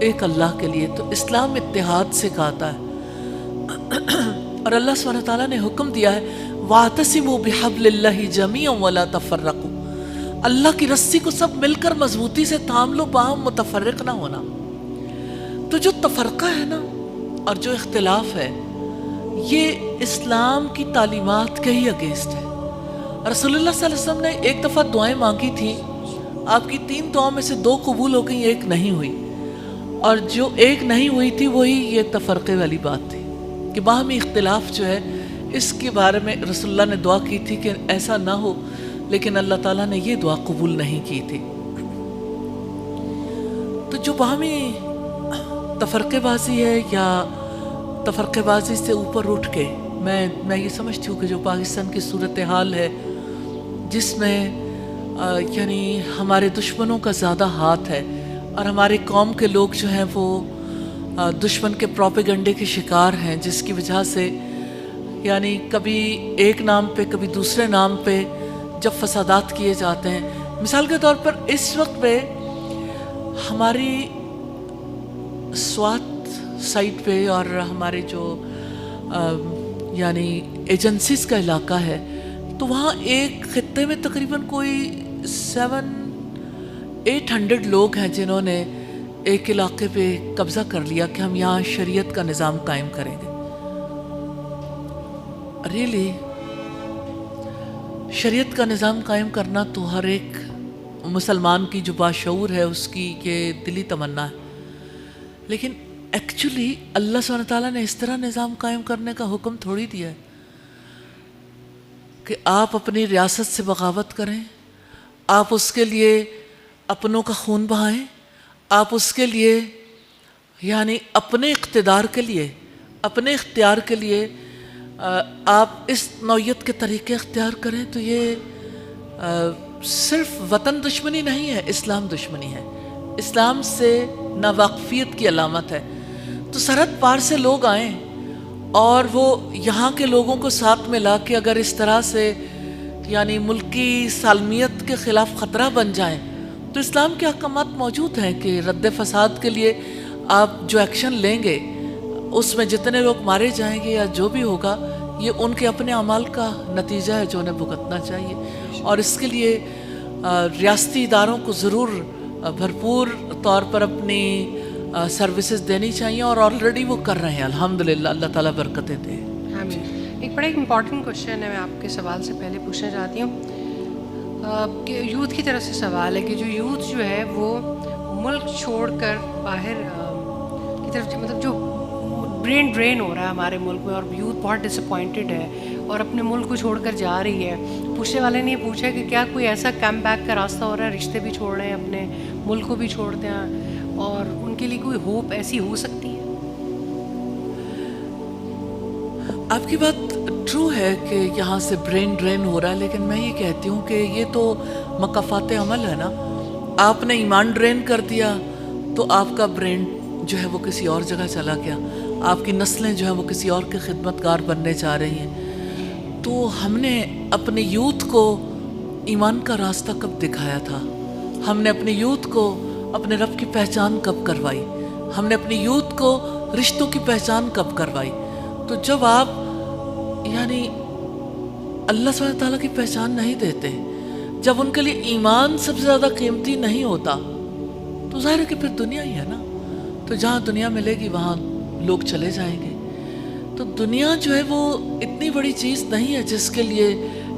ایک اللہ کے لیے. تو اسلام اتحاد سے کہتا ہے, اور اللہ سبحانہ تعالیٰ نے حکم دیا ہے وَاعْتَصِمُوا بِحَبْلِ اللَّهِ جَمِيعًا وَلَا تَفَرَّقُوا, اللہ کی رسی کو سب مل کر مضبوطی سے تھام لو, باہم متفرق نہ ہونا. تو جو تفرقہ ہے نا اور جو اختلاف ہے یہ اسلام کی تعلیمات کے ہی اگینسٹ ہے. رسول اللہ صلی اللہ علیہ وسلم نے ایک دفعہ دعائیں مانگی تھی, آپ کی 3 دعاؤں میں سے 2 قبول ہو گئیں, ایک نہیں ہوئی, اور جو ایک نہیں ہوئی تھی وہی یہ تفرقے والی بات تھی کہ باہمی اختلاف جو ہے اس کے بارے میں رسول اللہ نے دعا کی تھی کہ ایسا نہ ہو, لیکن اللہ تعالیٰ نے یہ دعا قبول نہیں کی تھی. تو جو باہمی تفرقے بازی ہے یا تفرقے بازی سے اوپر اٹھ کے میں یہ سمجھتی ہوں کہ جو پاکستان کی صورتحال ہے جس میں یعنی ہمارے دشمنوں کا زیادہ ہاتھ ہے اور ہماری قوم کے لوگ جو ہیں وہ دشمن کے پروپیگنڈے کے شکار ہیں, جس کی وجہ سے یعنی کبھی ایک نام پہ کبھی دوسرے نام پہ جب فسادات کیے جاتے ہیں. مثال کے طور پر اس وقت پہ ہماری سوات سائٹ پہ اور ہمارے جو یعنی ایجنسیز کا علاقہ ہے تو وہاں ایک خطے میں تقریباً کوئی 700-800 لوگ ہیں جنہوں نے ایک علاقے پہ قبضہ کر لیا کہ ہم یہاں شریعت کا نظام قائم کریں گے. ریلی شریعت کا نظام قائم کرنا تو ہر ایک مسلمان کی جو باشعور ہے اس کی یہ دلی تمنا ہے, لیکن ایکچولی اللہ سبحانہ تعالیٰ نے اس طرح نظام قائم کرنے کا حکم تھوڑی دیا ہے کہ آپ اپنی ریاست سے بغاوت کریں, آپ اس کے لیے اپنوں کا خون بہائیں, آپ اس کے لیے یعنی اپنے اقتدار کے لیے اپنے اختیار کے لیے آپ اس نوعیت کے طریقے اختیار کریں. تو یہ صرف وطن دشمنی نہیں ہے, اسلام دشمنی ہے, اسلام سے ناواقفیت کی علامت ہے. تو سرحد پار سے لوگ آئیں اور وہ یہاں کے لوگوں کو ساتھ میں لا کے اگر اس طرح سے یعنی ملکی سالمیت کے خلاف خطرہ بن جائیں تو اسلام کے احکامات موجود ہیں کہ رد فساد کے لیے آپ جو ایکشن لیں گے اس میں جتنے لوگ مارے جائیں گے یا جو بھی ہوگا یہ ان کے اپنے اعمال کا نتیجہ ہے جو انہیں بھگتنا چاہیے. اور اس کے لیے ریاستی اداروں کو ضرور بھرپور طور پر اپنی سروسز دینی چاہیے, اور آلریڈی وہ کر رہے ہیں الحمدللہ, اللہ تعالیٰ برکتیں دے. آمین. ایک بڑا امپورٹنٹ کوشچن ہے, میں آپ کے سوال سے پہلے پوچھنا چاہتی ہوں کہ یوتھ کی طرف سے سوال ہے کہ جو یوتھ جو ہے وہ ملک چھوڑ کر باہر کی طرف مطلب جو برین ڈرین ہو رہا ہے ہمارے ملک میں, اور یوتھ بہت ڈس اپوائنٹڈ ہے اور اپنے ملک کو چھوڑ کر جا رہی ہے. پوچھنے والے نے یہ پوچھا کہ کیا کوئی ایسا کم بیک کا راستہ ہو رہا ہے, رشتے بھی چھوڑ رہے ہیں, اپنے ملک کو بھی چھوڑتے ہیں, اور ان کے لیے کوئی ہوپ ایسی ہو سکتی ہے؟ آپ کی بات ٹرو ہے کہ یہاں سے برین ڈرین ہو رہا ہے, لیکن میں یہ کہتی ہوں کہ یہ تو مکافات عمل ہے نا. آپ نے ایمان ڈرین کر دیا تو آپ کا برین جو ہے وہ کسی اور جگہ چلا گیا, آپ کی نسلیں جو ہیں وہ کسی اور کے خدمت گار بننے جا رہی ہیں. تو ہم نے اپنے یوتھ کو ایمان کا راستہ کب دکھایا تھا؟ ہم نے اپنے یوتھ کو اپنے رب کی پہچان کب کروائی؟ ہم نے اپنی یوتھ کو رشتوں کی پہچان کب کروائی؟ تو جب آپ یعنی اللہ سبحانہ تعالیٰ کی پہچان نہیں دیتے, جب ان کے لیے ایمان سب سے زیادہ قیمتی نہیں ہوتا, تو ظاہر ہے کہ پھر دنیا ہی ہے نا. تو جہاں دنیا ملے گی وہاں لوگ چلے جائیں گے. تو دنیا جو ہے وہ اتنی بڑی چیز نہیں ہے جس کے لیے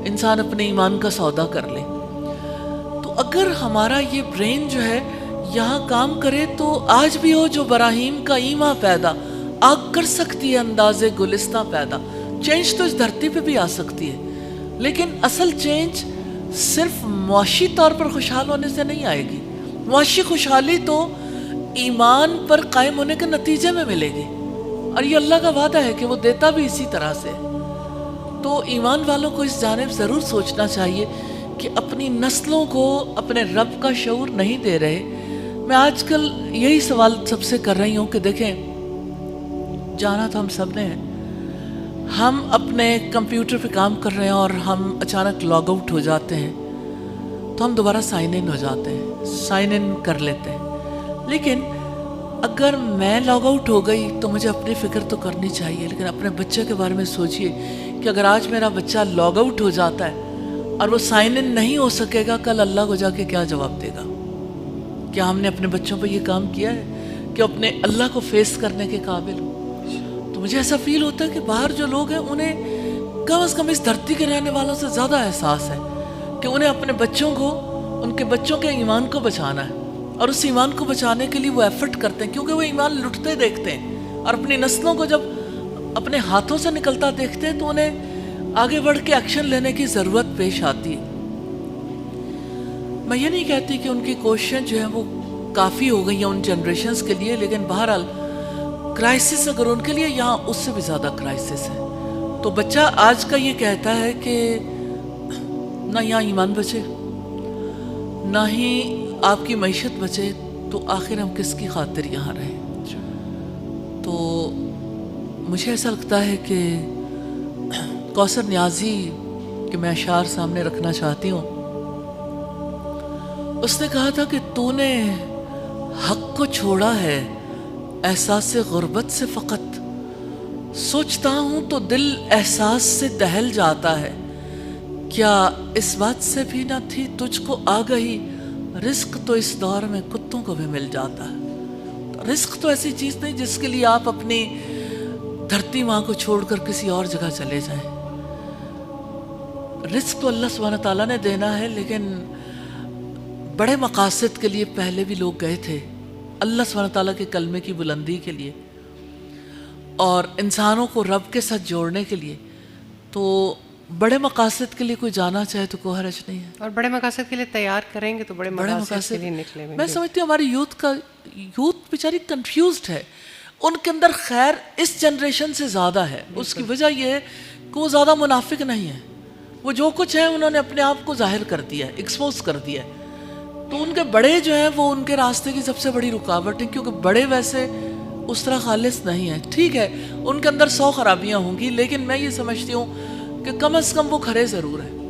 انسان اپنے ایمان کا سودا کر لے. تو اگر ہمارا یہ برین جو ہے یہاں کام کرے تو آج بھی ہو جو براہیم کا ایما پیدا, آگ کر سکتی ہے انداز گلستہ پیدا. چینج تو اس دھرتی پہ بھی آ سکتی ہے, لیکن اصل چینج صرف معاشی طور پر خوشحال ہونے سے نہیں آئے گی, معاشی خوشحالی تو ایمان پر قائم ہونے کے نتیجے میں ملے گی، اور یہ اللہ کا وعدہ ہے کہ وہ دیتا بھی اسی طرح سے۔ تو ایمان والوں کو اس جانب ضرور سوچنا چاہیے کہ اپنی نسلوں کو اپنے رب کا شعور نہیں دے رہے۔ میں آج کل یہی سوال سب سے کر رہی ہوں کہ دیکھیں، جانا تو ہم سب نے ہے، ہم اپنے کمپیوٹر پہ کام کر رہے ہیں اور ہم اچانک لاگ آؤٹ ہو جاتے ہیں تو ہم دوبارہ سائن ان ہو جاتے ہیں، سائن ان کر لیتے ہیں۔ لیکن اگر میں لاگ آؤٹ ہو گئی تو مجھے اپنی فکر تو کرنی چاہیے، لیکن اپنے بچے کے بارے میں سوچئے کہ اگر آج میرا بچہ لاگ آؤٹ ہو جاتا ہے اور وہ سائن ان نہیں ہو سکے گا، کل اللہ کو جا کے کیا جواب دے گا؟ کیا ہم نے اپنے بچوں پہ یہ کام کیا ہے کہ اپنے اللہ کو فیس کرنے کے قابل ہو؟ تو مجھے ایسا فیل ہوتا ہے کہ باہر جو لوگ ہیں انہیں کم از کم اس دھرتی کے رہنے والوں سے زیادہ احساس ہے کہ انہیں اپنے بچوں کو، ان کے بچوں کے ایمان کو بچانا ہے، اور اس ایمان کو بچانے کے لیے وہ ایفرٹ کرتے ہیں، کیونکہ وہ ایمان لٹتے دیکھتے ہیں، اور اپنی نسلوں کو جب اپنے ہاتھوں سے نکلتا دیکھتے ہیں تو انہیں آگے بڑھ کے ایکشن لینے کی ضرورت پیش آتی ہے۔ میں یہ نہیں کہتی کہ ان کی کوششیں جو ہیں وہ کافی ہو گئی ہیں ان جنریشنز کے لیے، لیکن بہرحال کرائسس اگر ان کے لیے، یہاں اس سے بھی زیادہ کرائسس ہے۔ تو بچہ آج کا یہ کہتا ہے کہ نہ یہاں ایمان بچے، نہ ہی آپ کی معیشت بچے، تو آخر ہم کس کی خاطر یہاں رہیں؟ تو مجھے ایسا لگتا ہے کہ کوثر نیازی کے میں اشعار سامنے رکھنا چاہتی ہوں۔ اس نے کہا تھا کہ تو نے حق کو چھوڑا ہے احساس غربت سے فقط، سوچتا ہوں تو دل احساس سے دہل جاتا ہے، کیا اس بات سے بھی نہ تھی تجھ کو آگہی، رزق تو اس دور میں کتوں کو بھی مل جاتا ہے۔ رزق تو ایسی چیز نہیں جس کے لیے آپ اپنی دھرتی ماں کو چھوڑ کر کسی اور جگہ چلے جائیں۔ رزق تو اللہ سبحانہ تعالیٰ نے دینا ہے، لیکن بڑے مقاصد کے لیے پہلے بھی لوگ گئے تھے، اللہ سبحانہ تعالیٰ کے کلمے کی بلندی کے لیے اور انسانوں کو رب کے ساتھ جوڑنے کے لیے۔ تو بڑے مقاصد کے لیے کوئی جانا چاہے تو کوئی حرج نہیں ہے، اور بڑے مقاصد کے لیے تیار کریں گے تو بڑے مقاصد کے لیے نکلیں گے۔ میں سمجھتی ہوں ہماری یوتھ بیچاری کنفیوزڈ ہے، ان کے اندر خیر اس جنریشن سے زیادہ ہے۔ اس کی وجہ یہ ہے کہ وہ زیادہ منافق نہیں ہے، وہ جو کچھ ہے انہوں نے اپنے آپ کو ظاہر کر دیا ہے، ایکسپوز کر دیا ہے۔ تو ان کے بڑے جو ہیں وہ ان کے راستے کی سب سے بڑی رکاوٹ ہیں، کیونکہ بڑے ویسے اس طرح خالص نہیں ہیں۔ ٹھیک ہے ان کے اندر 100 خرابیاں ہوں گی، لیکن میں یہ سمجھتی ہوں کہ کم از کم وہ کھرے ضرور ہیں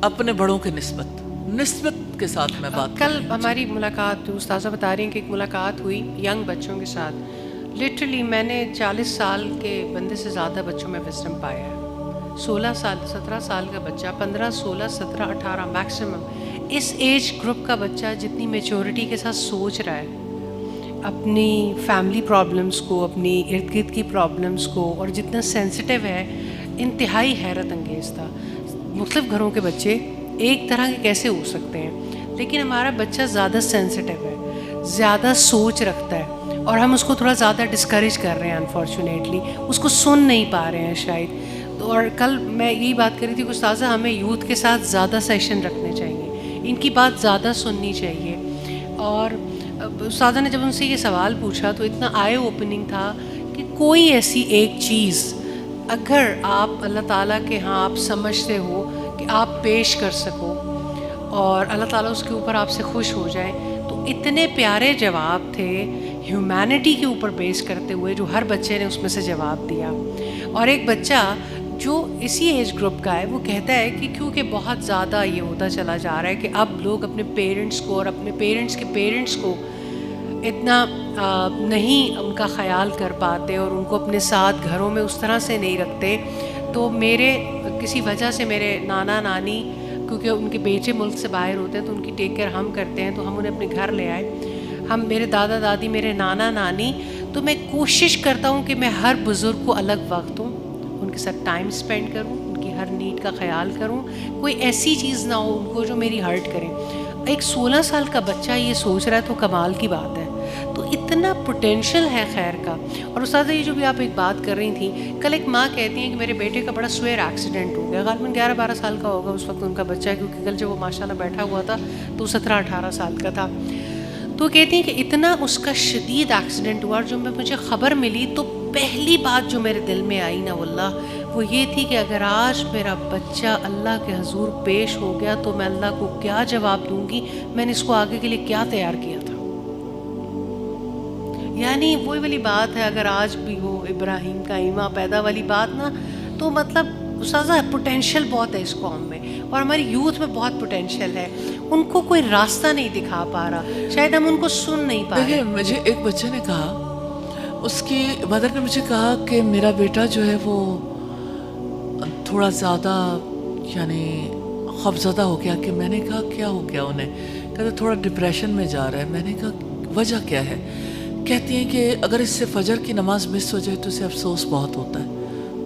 اپنے بڑوں کے نسبت کے ساتھ میں بات۔ کل ہماری ملاقات، استاذہ بتا رہی ہیں کہ ایک ملاقات ہوئی ینگ بچوں کے ساتھ، لٹرلی میں نے 40 سال کے بندے سے زیادہ بچوں میں وزڈم پایا ہے۔ 16 سال 17 سال کا بچہ، 15 16 17 18 میکسیمم، اس ایج گروپ کا بچہ جتنی میچورٹی کے ساتھ سوچ رہا ہے اپنی فیملی پرابلمس کو، اپنی ارد گرد کی پرابلمس کو، اور جتنا سینسٹیو ہے، انتہائی حیرت انگیز تھا۔ مختلف گھروں کے بچے ایک طرح کے کیسے ہو سکتے ہیں، لیکن ہمارا بچہ زیادہ سینسٹیو ہے، زیادہ سوچ رکھتا ہے، اور ہم اس کو تھوڑا زیادہ ڈسکریج کر رہے ہیں، انفارچونیٹلی اس کو سن نہیں پا رہے ہیں شاید۔ اور کل میں یہی بات کر رہی تھی کہ استاذہ ہمیں یوتھ کے ساتھ زیادہ سیشن رکھنے چاہیے، ان کی بات زیادہ سننی چاہیے۔ اور استاذہ نے جب ان سے یہ سوال پوچھا تو اتنا آئی اوپننگ تھا کہ کوئی ایسی ایک چیز اگر آپ اللہ تعالیٰ کے ہاں آپ سمجھتے ہو کہ آپ پیش کر سکو اور اللہ تعالیٰ اس کے اوپر آپ سے خوش ہو جائے، تو اتنے پیارے جواب تھے ہیومینٹی کے اوپر بیس کرتے ہوئے جو ہر بچے نے اس میں سے جواب دیا۔ اور ایک بچہ جو اسی ایج گروپ کا ہے وہ کہتا ہے کہ کیونکہ بہت زیادہ یہ ہوتا چلا جا رہا ہے کہ اب لوگ اپنے پیرنٹس کو اور اپنے پیرنٹس کے پیرنٹس کو اتنا نہیں ان کا خیال کر پاتے اور ان کو اپنے ساتھ گھروں میں اس طرح سے نہیں رکھتے، تو میرے کسی وجہ سے میرے نانا نانی، کیونکہ ان کے بیٹے ملک سے باہر ہوتے ہیں تو ان کی ٹیک کیئر ہم کرتے ہیں، تو ہم انہیں اپنے گھر لے آئے، ہم میرے دادا دادی، میرے نانا نانی۔ تو میں کوشش کرتا ہوں کہ میں ہر بزرگ کو الگ وقت دوں، ان کے ساتھ ٹائم اسپینڈ کروں، ان کی ہر نیڈ کا خیال کروں، کوئی ایسی چیز نہ ہو ان کو جو میری ہرٹ کرے۔ ایک 16 سال کا بچہ یہ سوچ رہا ہے تو کمال کی بات ہے، تو اتنا پوٹینشیل ہے خیر کا۔ اور استاد یہ جو بھی آپ ایک بات کر رہی تھیں، کل ایک ماں کہتی ہیں کہ میرے بیٹے کا بڑا سویر ایکسیڈنٹ ہو گیا، غالباً 11-12 سال کا ہوگا اس وقت ان کا بچہ ہے، کیونکہ کل جب وہ ماشاء اللہ بیٹھا ہوا تھا تو 17-18 سال کا تھا۔ تو کہتی ہیں کہ اتنا اس کا شدید ایکسیڈنٹ ہوا، اور جو مجھے خبر ملی تو پہلی بات جو میرے دل میں آئی نا واللہ وہ یہ تھی کہ اگر آج میرا بچہ اللہ کے حضور پیش ہو گیا تو میں اللہ کو کیا جواب دوں گی، میں نے اس کو آگے کے لیے کیا تیار کیا تھا. یعنی وہی والی بات ہے، اگر آج بھی ہو ابراہیم کا ایماں پیدا والی بات نا، تو مطلب استاذہ پوٹینشیل بہت ہے اس قوم میں، اور ہماری یوتھ میں بہت پوٹینشیل ہے. ان کو کوئی راستہ نہیں دکھا پا رہا، شاید ہم ان کو سن نہیں پا رہے. دیکھیں مجھے ایک بچے نے کہا، اس کی مدر نے مجھے کہا کہ میرا بیٹا جو ہے وہ تھوڑا زیادہ یعنی خوفزدہ ہو گیا. کہ میں نے کہا کیا ہو گیا انہیں؟ کہتے تھوڑا ڈپریشن میں جا رہا ہے. میں نے کہا وجہ کیا ہے؟ کہتی ہیں کہ اگر اس سے فجر کی نماز مس ہو جائے تو اسے افسوس بہت ہوتا ہے.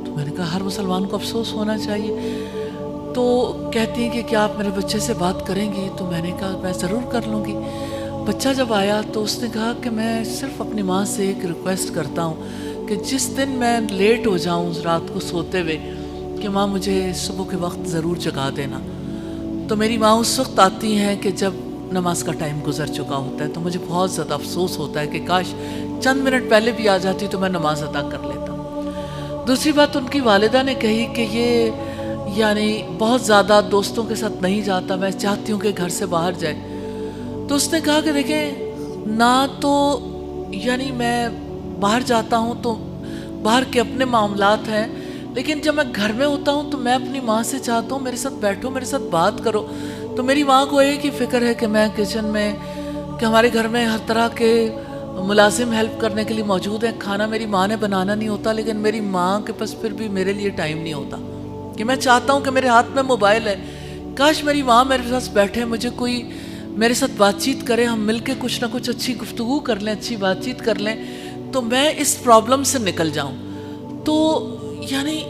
تو میں نے کہا ہر مسلمان کو افسوس ہونا چاہیے. تو کہتی ہیں کہ کیا آپ میرے بچے سے بات کریں گی؟ تو میں نے کہا میں ضرور کر لوں گی. بچہ جب آیا تو اس نے کہا کہ میں صرف اپنی ماں سے ایک ریکویسٹ کرتا ہوں کہ جس دن میں لیٹ ہو جاؤں رات کو سوتے ہوئے کہ ماں مجھے صبح کے وقت ضرور جگا دینا. تو میری ماں اس وقت آتی ہیں کہ جب نماز کا ٹائم گزر چکا ہوتا ہے. تو مجھے بہت زیادہ افسوس ہوتا ہے کہ کاش چند منٹ پہلے بھی آ جاتی تو میں نماز ادا کر لیتا. دوسری بات ان کی والدہ نے کہی کہ یہ یعنی بہت زیادہ دوستوں کے ساتھ نہیں جاتا، میں چاہتی ہوں کہ گھر سے باہر جائے. تو اس نے کہا کہ دیکھیں نہ تو یعنی میں باہر جاتا ہوں تو باہر کے اپنے معاملات ہیں، لیکن جب میں گھر میں ہوتا ہوں تو میں اپنی ماں سے چاہتا ہوں میرے ساتھ بیٹھو، میرے ساتھ بات کرو. تو میری ماں کو ایک ہی فکر ہے کہ میں کچن میں، کہ ہمارے گھر میں ہر طرح کے ملازم ہیلپ کرنے کے لیے موجود ہیں. کھانا میری ماں نے بنانا نہیں ہوتا، لیکن میری ماں کے پاس پھر بھی میرے لیے ٹائم نہیں ہوتا. کہ میں چاہتا ہوں کہ میرے ہاتھ میں موبائل ہے، کاش میری ماں میرے پاس بیٹھے، مجھے کوئی میرے ساتھ بات چیت کرے، ہم مل کے کچھ نہ کچھ اچھی گفتگو کر لیں، اچھی بات چیت کر لیں تو میں اس پرابلم سے نکل جاؤں. تو یعنی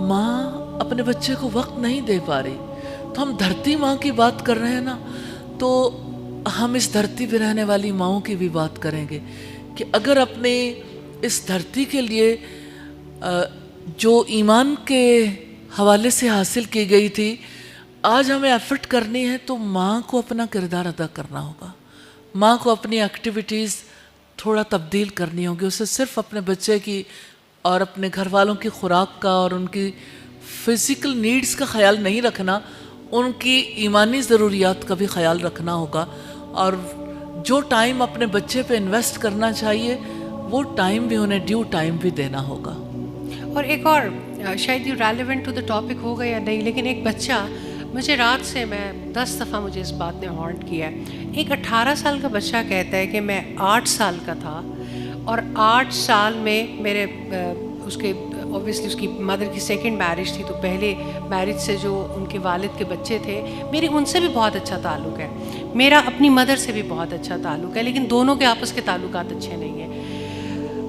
ماں اپنے بچے کو وقت نہیں دے پا رہی. تو ہم دھرتی ماں کی بات کر رہے ہیں نا، تو ہم اس دھرتی پہ رہنے والی ماؤں کی بھی بات کریں گے کہ اگر اپنے اس دھرتی کے لیے جو ایمان کے حوالے سے حاصل کی گئی تھی آج ہمیں ایفرٹ کرنی ہے، تو ماں کو اپنا کردار ادا کرنا ہوگا. ماں کو اپنی ایکٹیویٹیز تھوڑا تبدیل کرنی ہوگی. اسے صرف اپنے بچے کی اور اپنے گھر والوں کی خوراک کا اور ان کی فزیکل نیڈز کا خیال نہیں رکھنا، ان کی ایمانی ضروریات کا بھی خیال رکھنا ہوگا. اور جو ٹائم اپنے بچے پہ انویسٹ کرنا چاہیے وہ ٹائم بھی انہیں ڈیو ٹائم بھی دینا ہوگا. اور ایک اور شاید یہ ریلیونٹ ٹو دا ٹاپک ہوگا یا نہیں، لیکن ایک بچہ مجھے رات سے میں 10 دفعہ مجھے اس بات نے ہانٹ کیا ہے. ایک 18 سال کا بچہ کہتا ہے کہ میں 8 سال کا تھا اور 8 سال میں میرے اس کے اوبیسلی اس کی مدر کی سیکنڈ میرج تھی، تو پہلے میرج سے جو ان کے والد کے بچے تھے میری ان سے بھی بہت اچھا تعلق ہے، میرا اپنی مدر سے بھی بہت اچھا تعلق ہے، لیکن دونوں کے آپس کے تعلقات اچھے نہیں ہیں.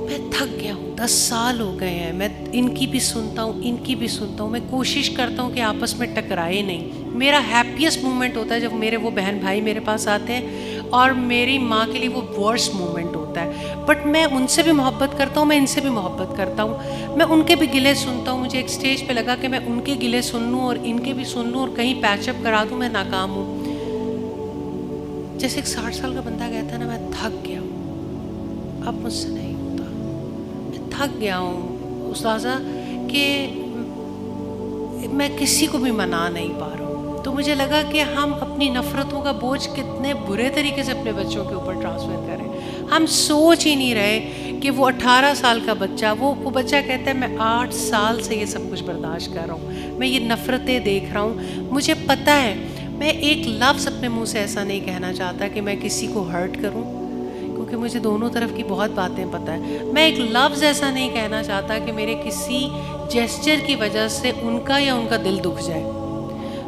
میں تھک گیا ہوں، 10 سال ہو گئے ہیں، میں ان کی بھی سنتا ہوں ان کی بھی سنتا ہوں، میں کوشش کرتا ہوں کہ آپس میں ٹکرائے نہیں. میرا ہیپیسٹ مومنٹ ہوتا ہے جب میرے وہ بہن بھائی میرے پاس آتے ہیں، اور میری ماں کے لیے وہ ورسٹ مومنٹ ہوتا ہے. بٹ میں ان سے بھی محبت کرتا ہوں، میں ان سے بھی محبت کرتا ہوں، میں ان کے بھی گلے سنتا ہوں. مجھے ایک سٹیج پہ لگا کہ میں ان کے گلے سن لوں اور ان کے بھی سن لوں اور کہیں پیچ اپ کرا دوں، میں ناکام ہوں. جیسے ایک 60 سال کا بندہ کہتا ہے نا، میں تھک گیا ہوں، اب مجھ سے نہیں ہوتا، میں تھک گیا ہوں استاذہ کہ میں کسی کو بھی منا نہیں پا رہا ہوں. تو مجھے لگا کہ ہم اپنی نفرتوں کا بوجھ کتنے برے طریقے سے اپنے بچوں کے اوپر ٹرانسفر کریں. ہم سوچ ہی نہیں رہے کہ وہ 18 سال کا بچہ، وہ بچہ کہتا ہے میں 8 سال سے یہ سب کچھ برداشت کر رہا ہوں، میں یہ نفرتیں دیکھ رہا ہوں. مجھے پتہ ہے میں ایک لفظ اپنے منہ سے ایسا نہیں کہنا چاہتا کہ میں کسی کو ہرٹ کروں، کیونکہ مجھے دونوں طرف کی بہت باتیں پتہ ہے. میں ایک لفظ ایسا نہیں کہنا چاہتا کہ میرے کسی جیسچر کی وجہ سے ان کا یا ان کا دل دکھ جائے.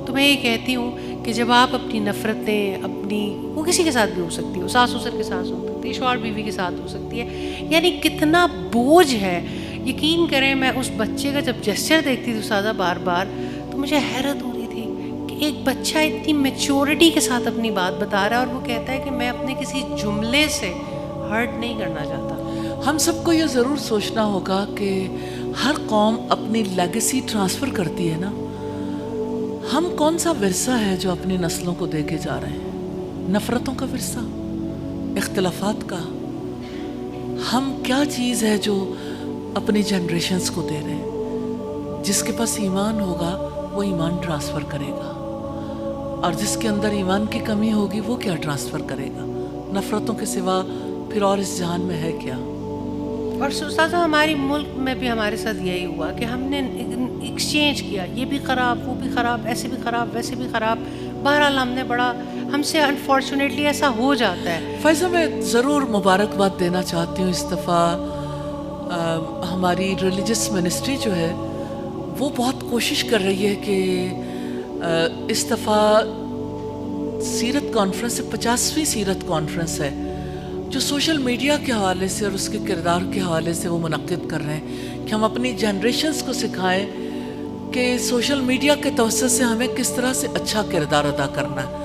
تو میں یہ کہتی ہوں کہ جب آپ اپنی نفرتیں اپنی، وہ کسی کے ساتھ بھی ہو سکتی ہے، ساس سسر کے ساتھ ہو سکتی ہے، شوہر بیوی کے ساتھ ہو سکتی ہے، یعنی کتنا بوجھ ہے. یقین کریں میں اس بچے کا جب جیسچر دیکھتی تھی سادہ بار بار تو مجھے حیرت ہو رہی تھی کہ ایک بچہ اتنی میچورٹی کے ساتھ اپنی بات بتا رہا ہے اور وہ کہتا ہے کہ میں اپنے کسی جملے سے ہرٹ نہیں کرنا چاہتا. ہم سب کو یہ ضرور سوچنا ہوگا کہ ہر قوم اپنی لیگیسی ٹرانسفر کرتی ہے نا. ہم کون سا ورثہ ہے جو اپنی نسلوں کو دے کے جا رہے ہیں؟ نفرتوں کا ورثہ، اختلافات کا. ہم کیا چیز ہے جو اپنی جنریشنز کو دے رہے ہیں؟ جس کے پاس ایمان ہوگا وہ ایمان ٹرانسفر کرے گا، اور جس کے اندر ایمان کی کمی ہوگی وہ کیا ٹرانسفر کرے گا؟ نفرتوں کے سوا پھر اور اس جہان میں ہے کیا؟ اور استاذہ ہماری ملک میں بھی ہمارے ساتھ یہی ہوا کہ ہم نے ایکسچینج کیا، یہ بھی خراب وہ بھی خراب، ایسے بھی خراب ویسے بھی خراب. بہرحال ہم سے انفارچونیٹلی ایسا ہو جاتا ہے. فائزہ میں ضرور مبارکباد دینا چاہتی ہوں. اس دفعہ ہماری ریلیجس منسٹری جو ہے وہ بہت کوشش کر رہی ہے کہ اس دفعہ سیرت کانفرنس 50ویں سیرت کانفرنس ہے جو سوشل میڈیا کے حوالے سے اور اس کے کردار کے حوالے سے وہ منعقد کر رہے ہیں کہ ہم اپنی جنریشنز کو سکھائیں کہ سوشل میڈیا کے توسط سے ہمیں کس طرح سے اچھا کردار ادا کرنا ہے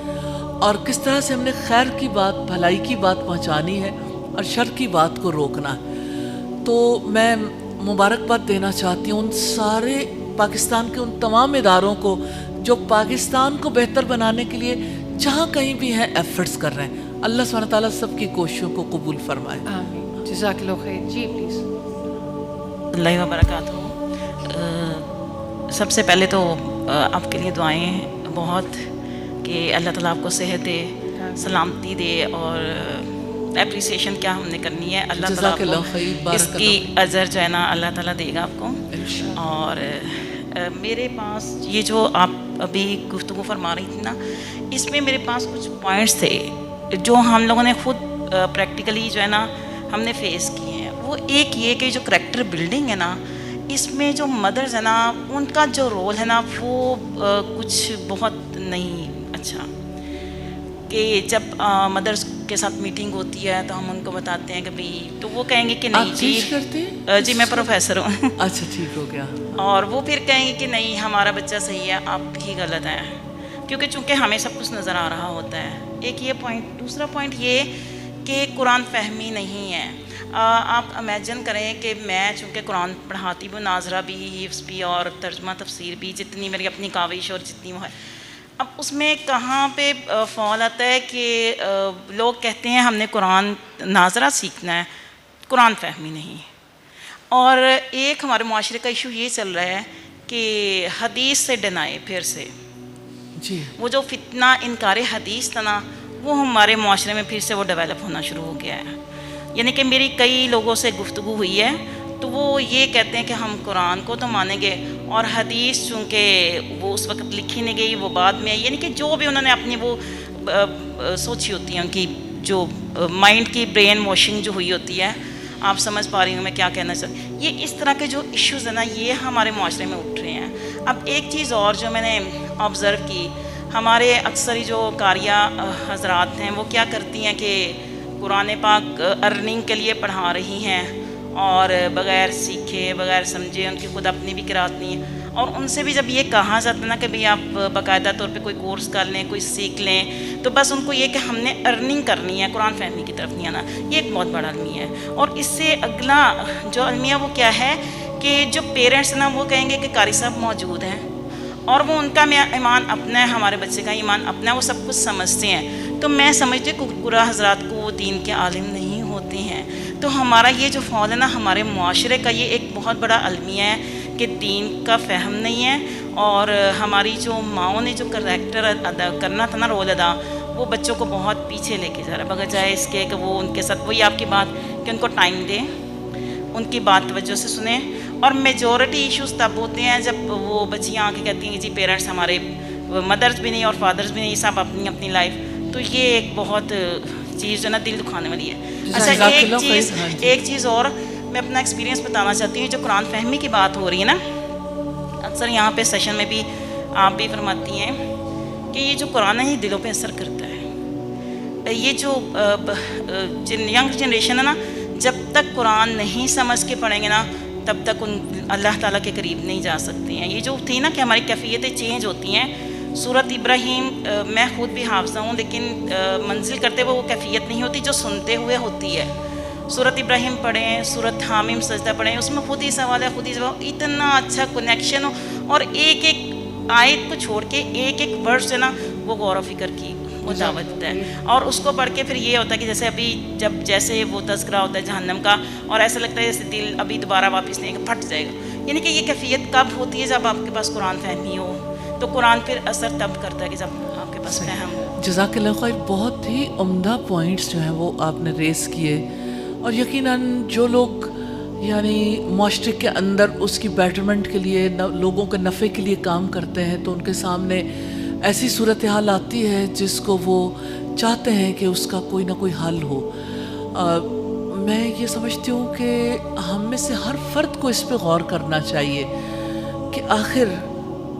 اور کس طرح سے ہم نے خیر کی بات، بھلائی کی بات پہنچانی ہے اور شر کی بات کو روکنا ہے. تو میں مبارکباد دینا چاہتی ہوں ان سارے پاکستان کے ان تمام اداروں کو جو پاکستان کو بہتر بنانے کے لیے جہاں کہیں بھی ہیں ایفرٹس کر رہے ہیں. اللہ سبحانہ تعالیٰ سب کی کوششوں کو قبول فرمائے. آمین. جزاک اللہ خیر. جی پلیز. اللہ وبرکاتہ. سب سے پہلے تو آپ کے لیے دعائیں بہت کہ اللہ تعالیٰ آپ کو صحت دے، سلامتی دے، اور اپریسیشن کیا ہم نے کرنی ہے اللہ تعالیٰ کو اس کی اجر جو ہے نا اللہ تعالیٰ دے گا آپ کو. اور میرے پاس یہ جو آپ ابھی گفتگو فرما رہی تھی نا، اس میں میرے پاس کچھ پوائنٹس تھے جو ہم لوگوں نے خود پریکٹیکلی جو ہے نا ہم نے فیس کیے ہیں. وہ ایک یہ کہ جو کریکٹر بلڈنگ ہے نا، اس میں جو مدرز ہیں نا ان کا جو رول ہے نا وہ کچھ بہت نہیں اچھا. کہ جب مدرس کے ساتھ میٹنگ ہوتی ہے تو ہم ان کو بتاتے ہیں کہ بھائی، تو وہ کہیں گے کہ نہیں جی میں پروفیسر ہوں. اچھا ٹھیک ہو گیا. اور وہ پھر کہیں گے کہ نہیں ہمارا بچہ صحیح ہے، آپ ہی غلط ہیں، کیونکہ چونکہ ہمیں سب کچھ نظر آ رہا ہوتا ہے. ایک یہ پوائنٹ. دوسرا پوائنٹ یہ کہ قرآن فہمی نہیں ہے. آپ امیجن کریں کہ میں چونکہ قرآن پڑھاتی بھی، ناظرہ بھی، حفظ بھی اور ترجمہ تفسیر بھی، جتنی میری اپنی کاوش اور جتنی وہ ہے، اب اس میں کہاں پہ فال آتا ہے کہ لوگ کہتے ہیں ہم نے قرآن ناظرہ سیکھنا ہے، قرآن فہمی نہیں. اور ایک ہمارے معاشرے کا ایشو یہ چل رہا ہے کہ حدیث سے ڈنائی پھر سے جی وہ جو فتنہ انکار حدیث تھا نا، وہ ہمارے معاشرے میں پھر سے وہ ڈیولپ ہونا شروع ہو گیا ہے. یعنی کہ میری کئی لوگوں سے گفتگو ہوئی ہے تو وہ یہ کہتے ہیں کہ ہم قرآن کو تو مانیں گے اور حدیث چونکہ وہ اس وقت لکھی نہیں گئی وہ بعد میں، یعنی کہ جو بھی انہوں نے اپنی وہ سوچی ہوتی ہے، ان کی جو مائنڈ کی برین واشنگ جو ہوئی ہوتی ہے، آپ سمجھ پا رہی ہوں میں کیا کہنا چاہتی ہوں. یہ اس طرح کے جو ایشوز ہیں نا یہ ہمارے معاشرے میں اٹھ رہے ہیں. اب ایک چیز اور جو میں نے آبزرو کی، ہمارے اکثر جو قاریہ حضرات ہیں وہ کیا کرتی ہیں کہ قرآن پاک ارننگ کے لیے پڑھا رہی ہیں اور بغیر سیکھے بغیر سمجھے، ان کی خود اپنی بھی قرات نہیں ہے. اور ان سے بھی جب یہ کہا جاتا ہے نا کہ بھئی آپ باقاعدہ طور پہ کوئی کورس کر لیں، کوئی سیکھ لیں، تو بس ان کو یہ کہ ہم نے ارننگ کرنی ہے، قرآن فہمی کی طرف نہیں آنا. یہ ایک بہت بڑا المیہ ہے. اور اس سے اگلا جو المیہ وہ کیا ہے کہ جو پیرنٹس نا وہ کہیں گے کہ قاری صاحب موجود ہیں اور وہ ان کا ایمان اپنا ہے، ہمارے بچے کا ایمان اپنا ہے، وہ سب کچھ سمجھتے ہیں. تو میں سمجھتی ہوں کہ قرآن حضرات کو وہ دین کے عالم نہیں ہوتے ہیں. تو ہمارا یہ جو فال ہے نا ہمارے معاشرے کا، یہ ایک بہت بڑا المیہ ہے کہ دین کا فہم نہیں ہے. اور ہماری جو ماؤں نے جو کریکٹر ادا کرنا تھا نا، رول ادا، وہ بچوں کو بہت پیچھے لے کے جا رہا ہے، بجائے اس کے کہ وہ ان کے ساتھ وہی آپ کی بات کہ ان کو ٹائم دیں، ان کی بات توجہ سے سنیں. اور میجورٹی ایشوز تب ہوتے ہیں جب وہ بچیاں آ کے کہتی ہیں جی پیرنٹس ہمارے مدرس بھی نہیں اور فادرس بھی نہیں، سب اپنی اپنی لائف. تو یہ ایک بہت چیز جو نا دل دکھانے والی ہے. اچھا ایک چیز اور میں اپنا ایکسپیرینس بتانا چاہتی ہوں. جو قرآن فہمی کی بات ہو رہی ہے نا، اکثر یہاں پہ سیشن میں بھی آپ بھی فرماتی ہیں کہ یہ جو قرآن ہے یہ دلوں پہ اثر کرتا ہے. یہ جو ینگ جنریشن ہے نا، جب تک قرآن نہیں سمجھ کے پڑھیں گے نا تب تک ان اللہ تعالیٰ کے قریب نہیں جا سکتے ہیں. یہ جو تھی نا کہ ہماری کیفیتیں چینج ہوتی ہیں. سورۃ ابراہیم میں خود بھی حافظہ ہوں، لیکن منزل کرتے ہوئے وہ کیفیت نہیں ہوتی جو سنتے ہوئے ہوتی ہے. سورۃ ابراہیم پڑھیں، سورۃ حامیم سجدہ پڑھیں، اس میں خود ہی سوال ہے، خود ہی جواب، اتنا اچھا کنیکشن ہو. اور ایک ایک آیت کو چھوڑ کے ایک ایک ورڈ سے نا وہ غور و فکر کی وہ دعوت دیتا ہے. اور اس کو پڑھ کے پھر یہ ہوتا ہے کہ جیسے ابھی جیسے وہ تذکرہ ہوتا ہے جہنم کا, اور ایسا لگتا ہے جیسے دل ابھی دوبارہ واپس نہیں پھٹ جائے گا. یعنی کہ یہ کیفیت کب ہوتی ہے؟ جب آپ کے پاس قرآن فہمی ہو, تو قرآن پھر اثر تب کرتا ہے کہ جب آپ کے پاس فہم ہو. جزاک اللہ خیر. بہت ہی عمدہ پوائنٹس جو ہیں وہ آپ نے ریز کیے, اور یقیناً جو لوگ یعنی معاشرے کے اندر اس کی بیٹرمنٹ کے لیے, لوگوں کے نفع کے لیے کام کرتے ہیں, تو ان کے سامنے ایسی صورتحال آتی ہے جس کو وہ چاہتے ہیں کہ اس کا کوئی نہ کوئی حل ہو. میں یہ سمجھتی ہوں کہ ہم میں سے ہر فرد کو اس پہ غور کرنا چاہیے کہ آخر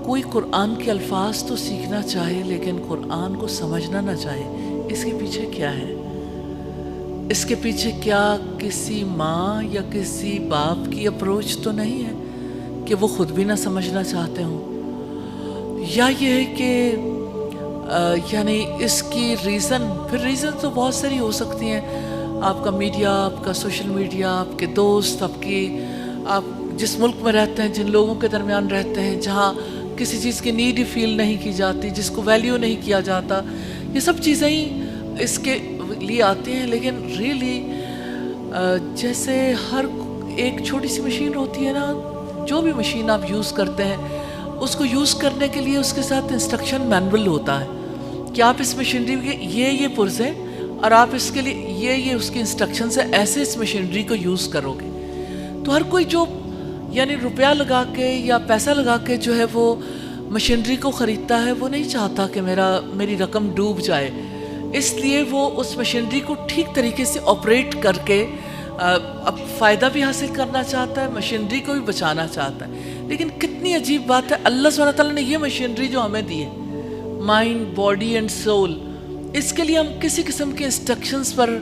کوئی قرآن کے الفاظ تو سیکھنا چاہے لیکن قرآن کو سمجھنا نہ چاہے. اس کے پیچھے کیا ہے؟ اس کے پیچھے کیا کسی ماں یا کسی باپ کی اپروچ تو نہیں ہے کہ وہ خود بھی نہ سمجھنا چاہتے ہوں؟ یا یہ ہے کہ یعنی اس کی ریزن تو بہت ساری ہو سکتی ہیں. آپ کا میڈیا, آپ کا سوشل میڈیا, آپ کے دوست, آپ جس ملک میں رہتے ہیں, جن لوگوں کے درمیان رہتے ہیں, جہاں کسی چیز کی نیڈ فیل نہیں کی جاتی, جس کو ویلیو نہیں کیا جاتا, یہ سب چیزیں ہی اس کے لیے آتی ہیں. لیکن ریئلی جیسے ہر ایک چھوٹی سی مشین ہوتی ہے نا, جو بھی مشین آپ یوز کرتے ہیں اس کو یوز کرنے کے لیے اس کے ساتھ انسٹرکشن مینول ہوتا ہے کہ آپ اس مشینری کے یہ پرزے, اور آپ اس کے لیے یہ اس کی انسٹرکشن سے ایسے اس مشینری کو یوز کرو گے. تو ہر کوئی جو یعنی روپیہ لگا کے یا پیسہ لگا کے جو ہے وہ مشینری کو خریدتا ہے, وہ نہیں چاہتا کہ میری رقم ڈوب جائے. اس لیے وہ اس مشینری کو ٹھیک طریقے سے آپریٹ کر کے اب فائدہ بھی حاصل کرنا چاہتا ہے, مشینری کو بھی بچانا چاہتا ہے. لیکن کتنی عجیب بات ہے, اللہ سبحانہ تعالیٰ نے یہ مشینری جو ہمیں دی ہے, مائنڈ, باڈی اینڈ سول, اس کے لیے ہم کسی قسم کے انسٹرکشنز پر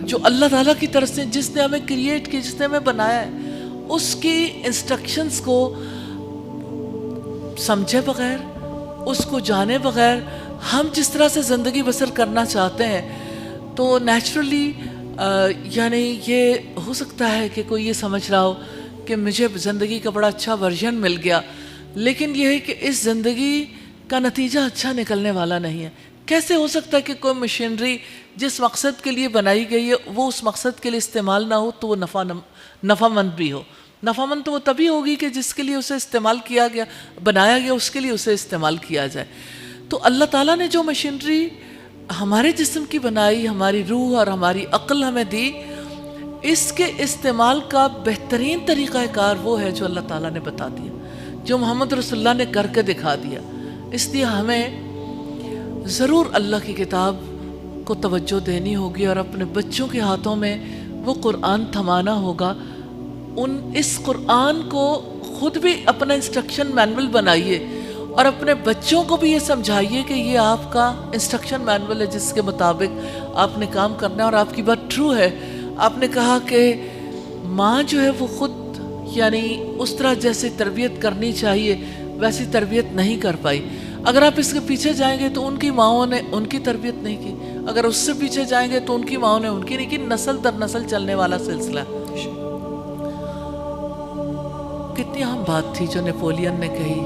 جو اللہ تعالیٰ کی طرف سے, جس نے ہمیں کریٹ کیا, جس نے ہمیں بنایا ہے, اس کی انسٹرکشنز کو سمجھے بغیر, اس کو جانے بغیر ہم جس طرح سے زندگی بسر کرنا چاہتے ہیں, تو نیچرلی یعنی یہ ہو سکتا ہے کہ کوئی یہ سمجھ رہا ہو کہ مجھے زندگی کا بڑا اچھا ورژن مل گیا, لیکن یہ ہے کہ اس زندگی کا نتیجہ اچھا نکلنے والا نہیں ہے. کیسے ہو سکتا ہے کہ کوئی مشینری جس مقصد کے لیے بنائی گئی ہے وہ اس مقصد کے لیے استعمال نہ ہو تو وہ نفع مند بھی ہو؟ نفع مند تو وہ تبھی ہوگی کہ جس کے لیے اسے استعمال کیا گیا, بنایا گیا, اس کے لیے اسے استعمال کیا جائے. تو اللہ تعالیٰ نے جو مشینری ہمارے جسم کی بنائی, ہماری روح اور ہماری عقل ہمیں دی, اس کے استعمال کا بہترین طریقہ کار وہ ہے جو اللہ تعالیٰ نے بتا دیا, جو محمد رسول اللہ نے کر کے دکھا دیا. اس لیے ہمیں ضرور اللہ کی کتاب کو توجہ دینی ہوگی اور اپنے بچوں کے ہاتھوں میں وہ قرآن تھمانا ہوگا. اس قرآن کو خود بھی اپنا انسٹرکشن مینول بنائیے اور اپنے بچوں کو بھی یہ سمجھائیے کہ یہ آپ کا انسٹرکشن مینول ہے جس کے مطابق آپ نے کام کرنا ہے. اور آپ کی بات ٹرو ہے, آپ نے کہا کہ ماں جو ہے وہ خود یعنی اس طرح جیسے تربیت کرنی چاہیے ویسی تربیت نہیں کر پائی. اگر آپ اس کے پیچھے جائیں گے تو ان کی ماؤں نے ان کی تربیت نہیں کی, اگر اس سے پیچھے جائیں گے تو ان کی ماؤں نے ان کی نہیں کی. نسل در نسل چلنے والا سلسلہ. کتنی اہم بات تھی جو نیپولین نے کہی,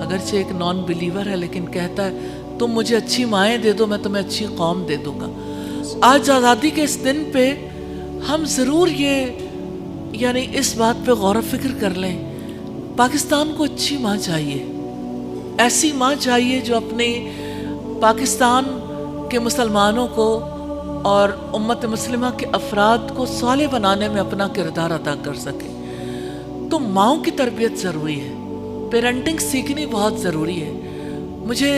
اگرچہ ایک نان بلیور ہے لیکن کہتا ہے تم مجھے اچھی مائیں دے دو, میں تمہیں اچھی قوم دے دوں گا. آج آزادی کے اس دن پہ ہم ضرور یہ یعنی اس بات پہ غور و فکر کر لیں, پاکستان کو اچھی ماں چاہیے, ایسی ماں چاہیے جو اپنے پاکستان کے مسلمانوں کو اور امت مسلمہ کے افراد کو صالح بنانے میں اپنا کردار ادا کر سکے. تو ماؤں کی تربیت ضروری ہے, پیرنٹنگ سیکھنی بہت ضروری ہے. مجھے